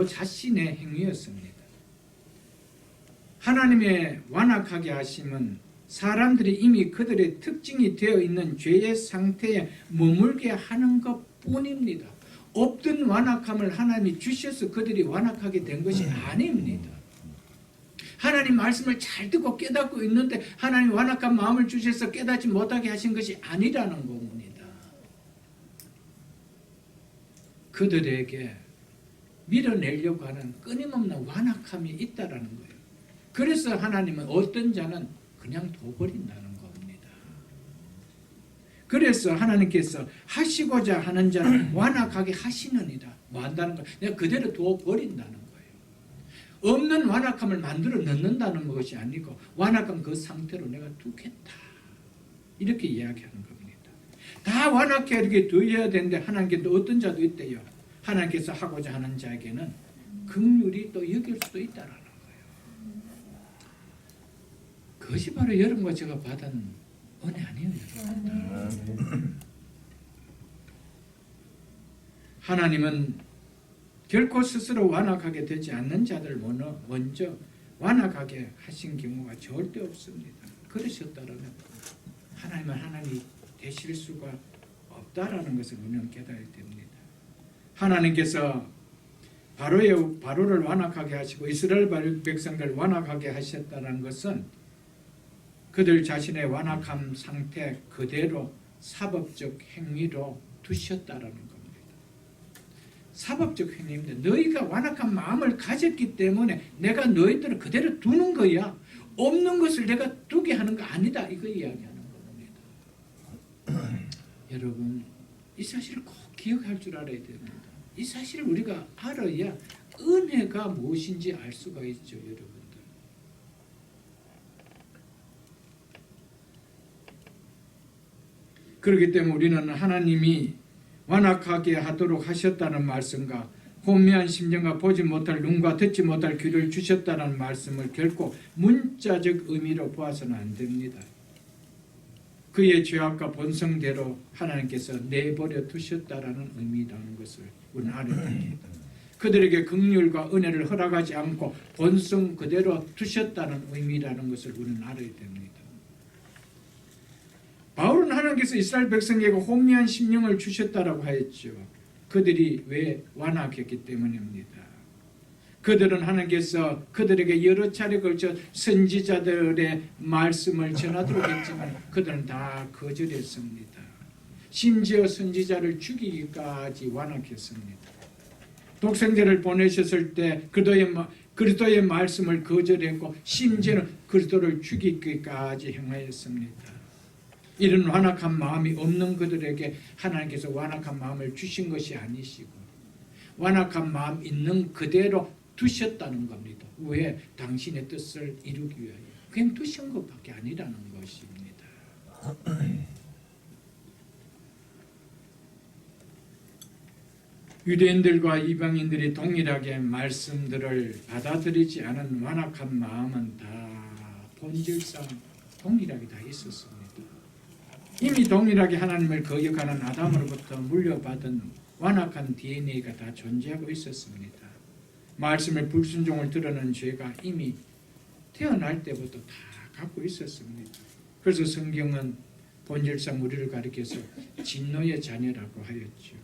자신의 행위였습니다. 하나님의 완악하게 하심은 사람들이 이미 그들의 특징이 되어 있는 죄의 상태에 머물게 하는 것뿐입니다. 없던 완악함을 하나님이 주셔서 그들이 완악하게 된 것이 아닙니다. 하나님 말씀을 잘 듣고 깨닫고 있는데 하나님 완악한 마음을 주셔서 깨닫지 못하게 하신 것이 아니라는 겁니다. 그들에게 밀어내려고 하는 끊임없는 완악함이 있다라는 거예요. 그래서 하나님은 어떤 자는 그냥 둬버린다는 겁니다. 그래서 하나님께서 하시고자 하는 자는 완악하게 하시느니라. 뭐 한다는 거예요? 내가 그대로 둬버린다는 거예요. 없는 완악함을 만들어 넣는다는 것이 아니고 완악한 그 상태로 내가 두겠다. 이렇게 이야기하는 겁니다. 다 완악해 이렇게 두어야 되는데 하나님께서 어떤 자도 있대요. 하나님께서 하고자 하는 자에게는 긍휼히 또 여길 수도 있다라는 거예요. 그것이 바로 여러분과 제가 받은 은혜 아니에요, 여러분. 하나님은 결코 스스로 완악하게 되지 않는 자들 먼저 완악하게 하신 경우가 절대 없습니다. 그러셨다면 하나님은 하나님이 되실 수가 없다라는 것을 우리는 깨달아야 됩니다. 하나님께서 바로를 완악하게 하시고 이스라엘 백성들 완악하게 하셨다는 것은 그들 자신의 완악함 상태 그대로 사법적 행위로 두셨다라는 겁니다. 사법적 행위입니다. 너희가 완악한 마음을 가졌기 때문에 내가 너희들을 그대로 두는 거야. 없는 것을 내가 두게 하는 거 아니다. 이거 이야기하는 겁니다. 여러분, 이 사실을 꼭 기억할 줄 알아야 됩니다. 이 사실을 우리가 알아야 은혜가 무엇인지 알 수가 있죠, 여러분들. 그렇기 때문에 우리는 하나님이 완악하게 하도록 하셨다는 말씀과 혼미한 심령과 보지 못할 눈과 듣지 못할 귀를 주셨다는 말씀을 결코 문자적 의미로 보아서는 안 됩니다. 그의 죄악과 본성대로 하나님께서 내버려 두셨다라는 의미라는 것을 우리는 알아야 됩니다. 그들에게 긍휼과 은혜를 허락하지 않고 본성 그대로 두셨다는 의미라는 것을 우리는 알아야 됩니다. 바울은 하나님께서 이스라엘 백성에게 혼미한 심령을 주셨다라고 하였죠. 그들이 왜 완악했기 때문입니다. 그들은 하나님께서 그들에게 여러 차례 걸쳐 선지자들의 말씀을 전하도록 했지만 그들은 다 거절했습니다. 심지어 선지자를 죽이기까지 완악했습니다. 독생자를 보내셨을 때 그리스도의 말씀을 거절했고 심지어는 그리스도를 죽이기까지 행하였습니다. 이런 완악한 마음이 없는 그들에게 하나님께서 완악한 마음을 주신 것이 아니시고 완악한 마음 있는 그대로 두셨다는 겁니다. 왜? 당신의 뜻을 이루기 위하여. 그냥 두신 것밖에 아니라는 것입니다. 유대인들과 이방인들이 동일하게 말씀들을 받아들이지 않은 완악한 마음은 다 본질상 동일하게 다 있었습니다. 이미 동일하게 하나님을 거역하는 아담으로부터 물려받은 완악한 DNA가 다 존재하고 있었습니다. 말씀의 불순종을 드러낸 죄가 이미 태어날 때부터 다 갖고 있었습니다. 그래서 성경은 본질상 우리를 가리켜서 진노의 자녀라고 하였죠.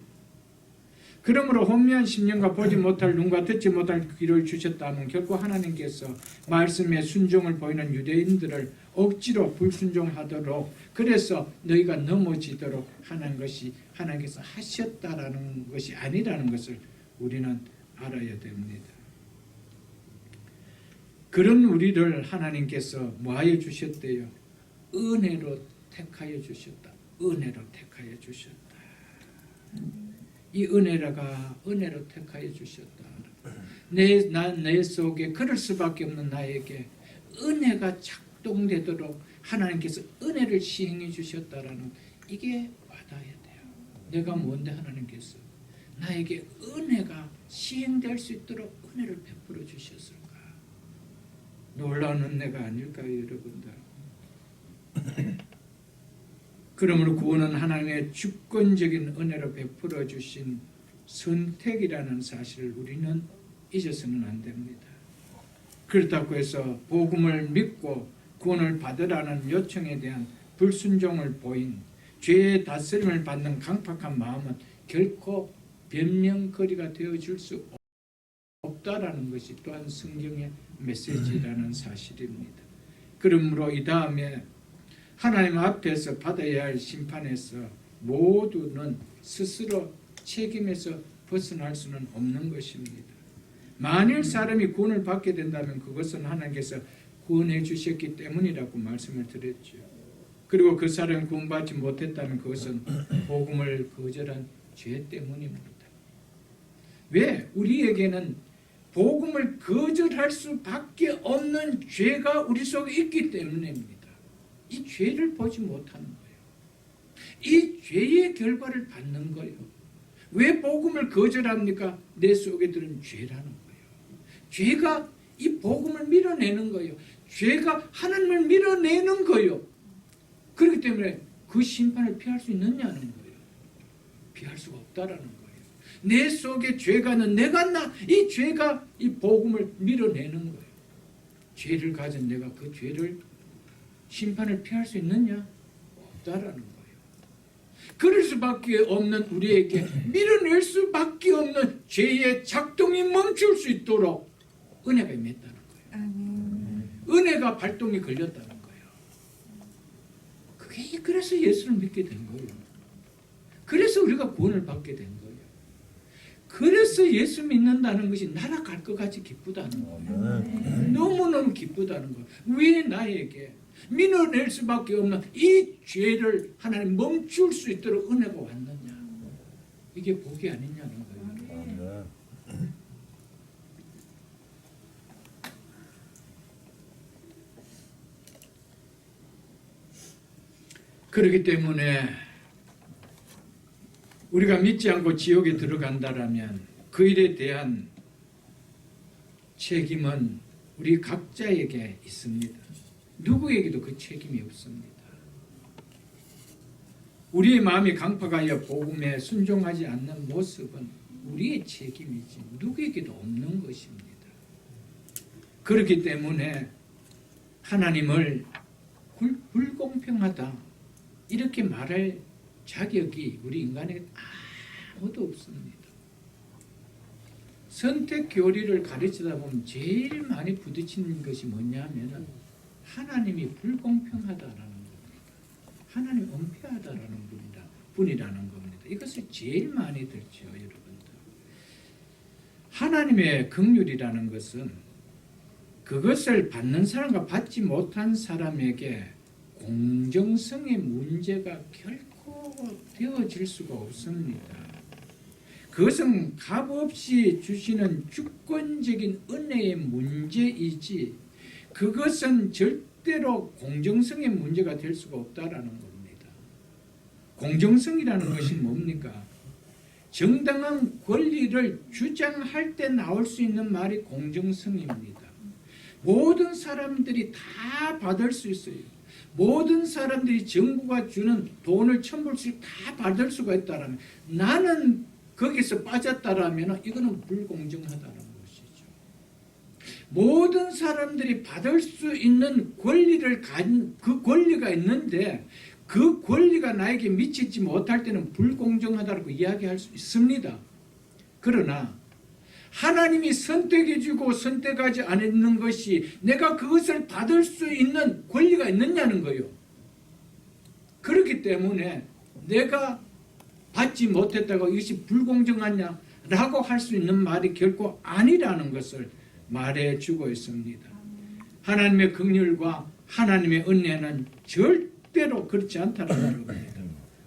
그러므로 혼미한 심령과 보지 못할 눈과 듣지 못할 귀를 주셨다면 결코 하나님께서 말씀에 순종을 보이는 유대인들을 억지로 불순종하도록 그래서 너희가 넘어지도록 하는 것이 하나님께서 하셨다라는 것이 아니라는 것을 우리는 알아야 됩니다. 그런 우리를 하나님께서 뭐하여 주셨대요? 은혜로 택하여 주셨다. 은혜로 택하여 주셨다. 이 은혜로 택하여 주셨다. 내 속에 그럴 수밖에 없는 나에게 은혜가 작동되도록 하나님께서 은혜를 시행해 주셨다라는 이게 와닿아야 돼요. 내가 뭔데 하나님께서 나에게 은혜가 시행될 수 있도록 은혜를 베풀어 주셨을까? 놀라운 은혜가 아닐까요, 여러분들? 그러므로 구원은 하나님의 주권적인 은혜로 베풀어 주신 선택이라는 사실을 우리는 잊어서는 안 됩니다. 그렇다고 해서 복음을 믿고 구원을 받으라는 요청에 대한 불순종을 보인 죄의 다스림을 받는 강팍한 마음은 결코 변명거리가 되어줄 수 없다라는 것이 또한 성경의 메시지라는 사실입니다. 그러므로 이 다음에 하나님 앞에서 받아야 할 심판에서 모두는 스스로 책임에서 벗어날 수는 없는 것입니다. 만일 사람이 구원을 받게 된다면 그것은 하나님께서 구원해 주셨기 때문이라고 말씀을 드렸죠. 그리고 그 사람이 구원받지 못했다면 그것은 복음을 거절한 죄 때문입니다. 왜? 우리에게는 복음을 거절할 수밖에 없는 죄가 우리 속에 있기 때문입니다. 이 죄를 보지 못하는 거예요. 이 죄의 결과를 받는 거예요. 왜 복음을 거절합니까? 내 속에 들은 죄라는 거예요. 죄가 이 복음을 밀어내는 거예요. 죄가 하나님을 밀어내는 거예요. 그렇기 때문에 그 심판을 피할 수 있느냐는 거예요. 피할 수가 없다라는 거예요. 내 속에 죄가 있는 내가 이 죄가 이 복음을 밀어내는 거예요. 죄를 가진 내가 그 죄를 심판을 피할 수 있느냐? 없다라는 거예요. 그럴 수밖에 없는 우리에게 밀어낼 수밖에 없는 죄의 작동이 멈출 수 있도록 은혜가 임했다는 거예요. 은혜가 발동이 걸렸다는 거예요. 그래서 예수를 믿게 된 거예요. 그래서 우리가 구원을 받게 된 거예요. 그래서 예수 믿는다는 것이 날아갈 것 같이 기쁘다는 거예요. 너무너무 기쁘다는 거예요. 왜 나에게 밀어낼 수밖에 없는 이 죄를 하나님 멈출 수 있도록 은혜가 왔느냐. 이게 복이 아니냐는 거예요. 그렇기 때문에 우리가 믿지 않고 지옥에 들어간다라면 그 일에 대한 책임은 우리 각자에게 있습니다. 누구에게도 그 책임이 없습니다. 우리의 마음이 강팍하여 복음에 순종하지 않는 모습은 우리의 책임이지 누구에게도 없는 것입니다. 그렇기 때문에 하나님을 불공평하다 이렇게 말할 자격이 우리 인간에게 아무도 없습니다. 선택 교리를 가르치다 보면 제일 많이 부딪히는 것이 뭐냐면 하나님이 불공평하다라는 겁니다. 하나님 은폐하다라는 분이라는 겁니다. 이것을 제일 많이 들죠, 여러분들. 하나님의 긍휼이라는 것은 그것을 받는 사람과 받지 못한 사람에게 공정성의 문제가 결코 되어질 수가 없습니다. 그것은 값없이 주시는 주권적인 은혜의 문제이지 그것은 절대로 공정성의 문제가 될 수가 없다라는 겁니다. 공정성이라는 것이 뭡니까? 정당한 권리를 주장할 때 나올 수 있는 말이 공정성입니다. 모든 사람들이 다 받을 수 있어요. 모든 사람들이 정부가 주는 돈을 1,000불씩 다 받을 수가 있다라면 나는 거기서 빠졌다라면 이거는 불공정하다는 것이죠. 모든 사람들이 받을 수 있는 권리를 가진 그 권리가 있는데 그 권리가 나에게 미치지 못할 때는 불공정하다고 이야기할 수 있습니다. 그러나 하나님이 선택해주고 선택하지 않는 것이 내가 그것을 받을 수 있는 권리가 있느냐는 거예요. 그렇기 때문에 내가 받지 못했다고 이것이 불공정하냐라고 할 수 있는 말이 결코 아니라는 것을 말해주고 있습니다. 하나님의 긍휼과 하나님의 은혜는 절대로 그렇지 않다는 겁니다.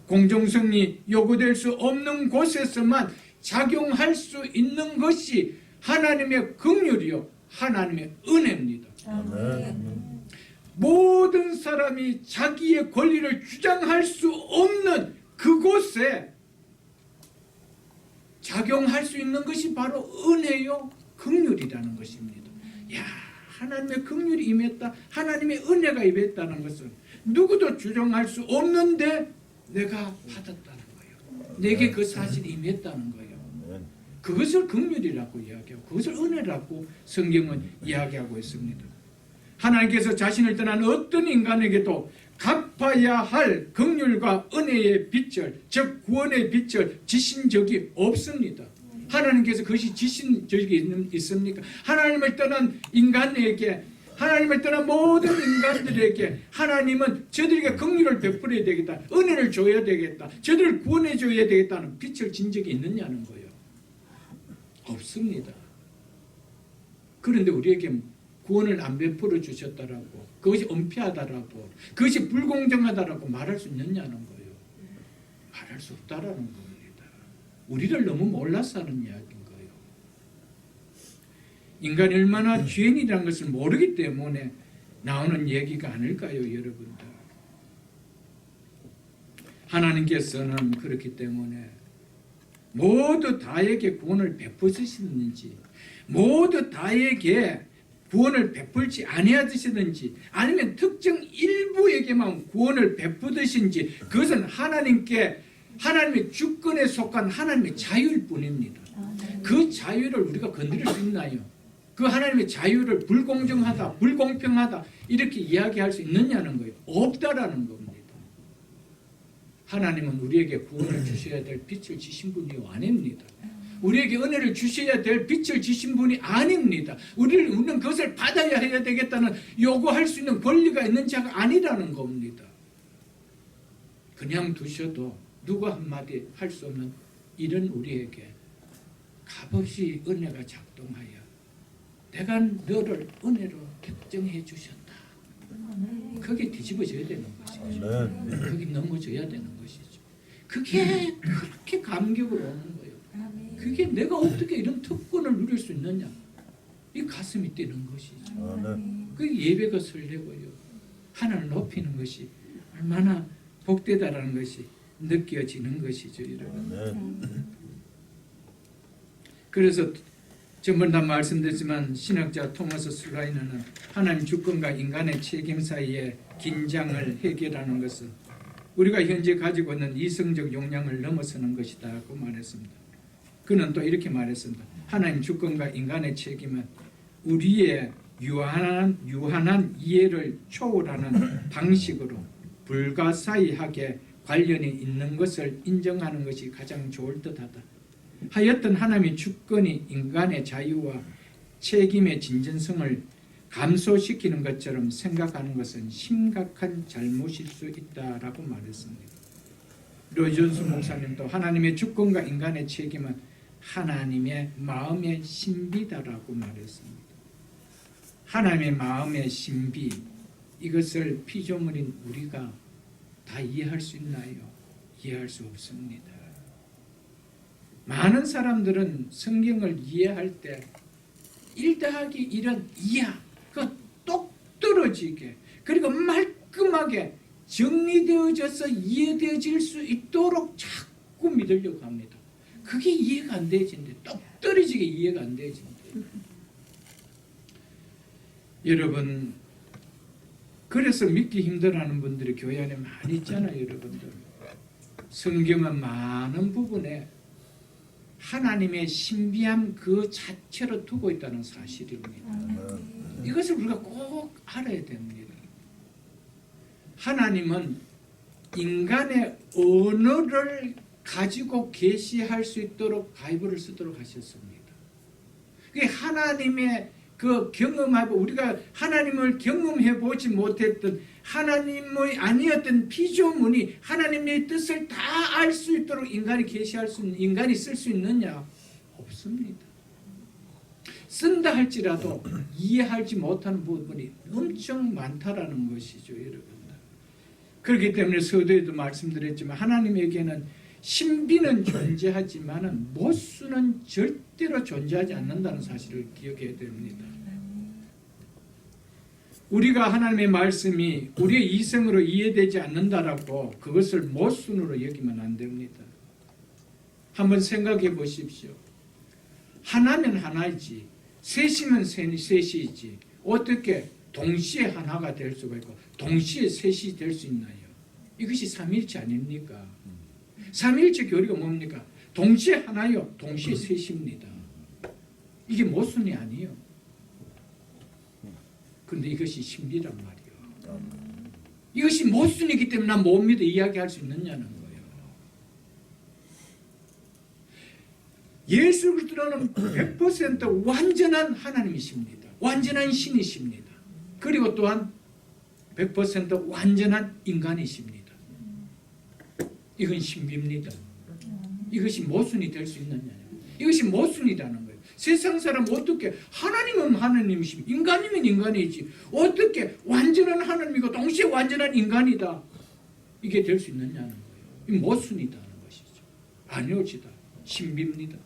공정성이 요구될 수 없는 곳에서만 작용할 수 있는 것이 하나님의 긍휼이요 하나님의 은혜입니다. 모든 사람이 자기의 권리를 주장할 수 없는 그곳에 작용할 수 있는 것이 바로 은혜요 긍휼이라는 것입니다. 야, 하나님의 긍휼이 임했다, 하나님의 은혜가 임했다는 것은 누구도 주장할 수 없는데 내가 받았다는 거예요. 내게 그 사실이 임했다는 거예요. 그것을 긍휼이라고 이야기하고 그것을 은혜라고 성경은 이야기하고 있습니다. 하나님께서 자신을 떠난 어떤 인간에게도 갚아야 할 긍휼과 은혜의 빚을, 즉 구원의 빚을 지신 적이 없습니다. 하나님께서 그것이 지신 적이 있습니까? 하나님을 떠난 인간에게, 하나님을 떠난 모든 인간들에게 하나님은 저들에게 긍휼을 베풀어야 되겠다, 은혜를 줘야 되겠다, 저들을 구원해 줘야 되겠다는 빚을 진 적이 있느냐는 거예요. 없습니다. 그런데 우리에게 구원을 안 베풀어 주셨다라고, 그것이 은폐하다라고, 그것이 불공정하다라고 말할 수 있느냐는 거예요. 말할 수 없다라는 겁니다. 우리를 너무 몰라서 하는 이야기인 거예요. 인간이 얼마나 죄인이라는 것을 모르기 때문에 나오는 얘기가 아닐까요, 여러분들? 하나님께서는 그렇기 때문에 모두 다에게 구원을 베푸시는지, 모두 다에게 구원을 베풀지 아니하시든지, 아니면 특정 일부에게만 구원을 베푸듯인지, 그것은 하나님의 주권에 속한 하나님의 자유일 뿐입니다. 그 자유를 우리가 건드릴 수 있나요? 그 하나님의 자유를 불공정하다, 불공평하다 이렇게 이야기할 수 있느냐는 거예요. 없다라는 겁니다. 하나님은 우리에게 구원을 주셔야 될 빛을 지신 분이 아닙니다. 우리에게 은혜를 주셔야 될 빛을 지신 분이 아닙니다. 우리는 그것을 받아야 해야 되겠다는 요구할 수 있는 권리가 있는 자가 아니라는 겁니다. 그냥 두셔도 누가 한마디 할 수 없는 이런 우리에게 값없이 은혜가 작동하여 내가 너를 은혜로 결정해 주셨다. 그게 뒤집어져야 되는 것이죠. 그게 넘어져야 되는 것이죠. 그게 그렇게 감격으로 오는 거예요. 그게 내가 어떻게 이런 특권을 누릴 수 있느냐, 이 가슴이 뛰는 것이죠. 그 예배가 설레고요, 하나님을 높이는 것이 얼마나 복되다라는 것이 느껴지는 것이죠, 여러분. 아멘. 그래서 전번 다 말씀드렸지만 신학자 토마스 슬라이너는 하나님 주권과 인간의 책임 사이의 긴장을 해결하는 것은 우리가 현재 가지고 있는 이성적 역량을 넘어서는 것이다고 말했습니다. 그는 또 이렇게 말했습니다. 하나님 주권과 인간의 책임은 우리의 유한한 이해를 초월하는 방식으로 불가사의하게 관련이 있는 것을 인정하는 것이 가장 좋을 듯하다. 하여튼 하나님의 주권이 인간의 자유와 책임의 진전성을 감소시키는 것처럼 생각하는 것은 심각한 잘못일 수 있다라고 말했습니다. 로이존스 목사님도 하나님의 주권과 인간의 책임은 하나님의 마음의 신비다라고 말했습니다. 하나님의 마음의 신비, 이것을 피조물인 우리가 다 이해할 수 있나요? 이해할 수 없습니다. 많은 사람들은 성경을 이해할 때 1 더하기 1은 2야. 그 똑떨어지게 그리고 말끔하게 정리되어져서 이해되어질 수 있도록 자꾸 믿으려고 합니다. 그게 이해가 안 되어진대. 똑떨어지게 이해가 안 되어진대. 여러분, 그래서 믿기 힘들어하는 분들이 교회 안에 많이 있잖아요, 여러분들. 성경은 많은 부분에 하나님의 신비함 그 자체로 두고 있다는 사실입니다. 이것을 우리가 꼭 알아야 됩니다. 하나님은 인간의 언어를 가지고 계시할 수 있도록 바이블을 쓰도록 하셨습니다. 그게 하나님의 그 경험하고 우리가 하나님을 경험해 보지 못했던 하나님의 아니었던 피조물이 하나님의 뜻을 다 알 수 있도록 인간이 계시할 수 있는 인간이 쓸 수 있느냐? 없습니다. 쓴다 할지라도 이해하지 못하는 부분이 엄청 많다라는 것이죠, 여러분들. 그렇기 때문에 서두에도 말씀드렸지만 하나님에게는 신비는 존재하지만 모순은 절대로 존재하지 않는다는 사실을 기억해야 됩니다. 우리가 하나님의 말씀이 우리의 이성으로 이해되지 않는다라고 그것을 모순으로 여기면 안 됩니다. 한번 생각해 보십시오. 하나는 하나이지, 셋이면 셋이지 어떻게 동시에 하나가 될 수가 있고 동시에 셋이 될 수 있나요? 이것이 삼일체 아닙니까? 삼일체 교리가 뭡니까? 동시에 하나요, 동시에 셋입니다. 이게 모순이 아니에요. 그런데 이것이 신비란 말이에요. 이것이 모순이기 때문에 난 못 믿어 이야기할 수 있느냐는 거예요. 예수 그리스도는 100% 완전한 하나님이십니다. 완전한 신이십니다. 그리고 또한 100% 완전한 인간이십니다. 이건 신비입니다. 이것이 모순이 될 수 있느냐? 이것이 모순이라는 거예요. 세상 사람 어떻게 하나님은 하나님이시고 인간이면 인간이지 어떻게 완전한 하나님이고 동시에 완전한 인간이다 이게 될 수 있느냐는 거예요. 이 모순이다는 것이죠. 아니오지다. 신비입니다.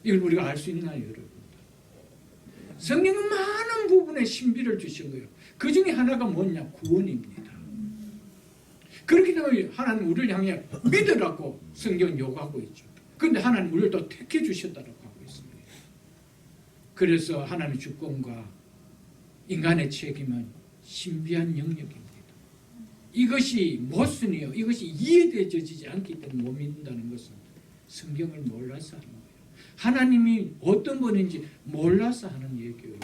이걸 우리가 알 수 있나요, 여러분? 성경은 많은 부분에 신비를 주신 거예요. 그 중에 하나가 뭐냐? 구원입니다. 그렇기 때문에 하나님 우리를 향해 믿으라고 성경 요구하고 있죠. 그런데 하나님 우리를 또 택해 주셨다고 하고 있습니다. 그래서 하나님의 주권과 인간의 책임은 신비한 영역입니다. 이것이 모순이요. 이것이 이해되어지지 않기 때문에 못 믿는다는 것은 성경을 몰라서 하는 거예요. 하나님이 어떤 분인지 몰라서 하는 얘기예요.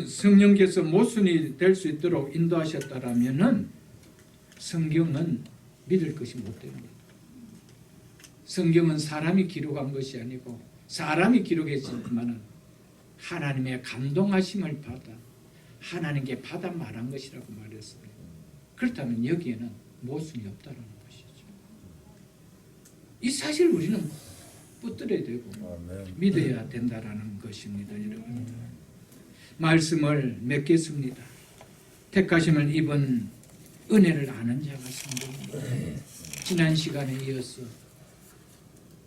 성령께서 모순이 될 수 있도록 인도하셨다라면은 성경은 믿을 것이 못 됩니다. 성경은 사람이 기록한 것이 아니고 사람이 기록했지만은 하나님의 감동하심을 받아 하나님께 받아 말한 것이라고 말했습니다. 그렇다면 여기에는 모순이 없다는 것이죠. 이 사실 우리는 붙들어야 되고 믿어야 된다라는 것입니다, 여러분. 말씀을 맺겠습니다. 택하심을 입은 은혜를 아는 자가 성도입니다. 지난 시간에 이어서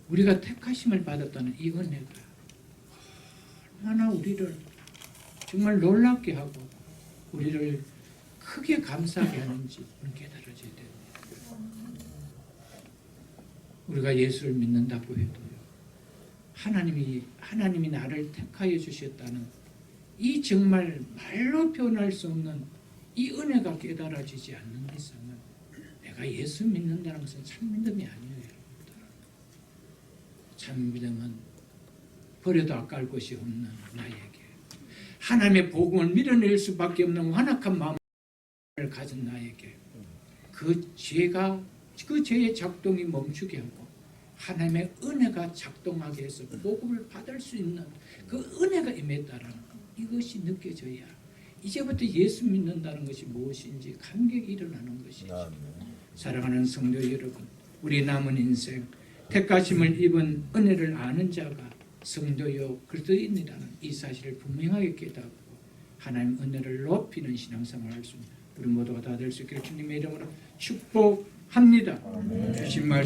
우리가 택하심을 받았다는 이 은혜가 얼마나 우리를 정말 놀랍게 하고 우리를 크게 감사하게 하는지 깨달아져야 됩니다. 우리가 예수를 믿는다고 해도요, 하나님이 나를 택하여 주셨다는 이 정말 말로 표현할 수 없는 이 은혜가 깨달아지지 않는 이상은 내가 예수 믿는다는 것은 참 믿음이 아니에요. 여러분들. 참 믿음은 버려도 아까울 것이 없는 나에게 하나님의 복음을 밀어낼 수밖에 없는 완악한 마음을 가진 나에게 그 죄의 작동이 멈추게 하고 하나님의 은혜가 작동하게 해서 복음을 받을 수 있는 그 은혜가 임했다라는 이것이 느껴져야 이제부터 예수 믿는다는 것이 무엇인지 감격이 일어나는 것이죠. 사랑하는 성도 여러분, 우리 남은 인생 택하심을 입은 은혜를 아는 자가 성도요 그리스도인이라는 이 사실을 분명하게 깨닫고 하나님 은혜를 높이는 신앙생활을 할 수 있는 우리 모두가 다 될 수 있기를 주님의 이름으로 축복합니다. 주신 말씀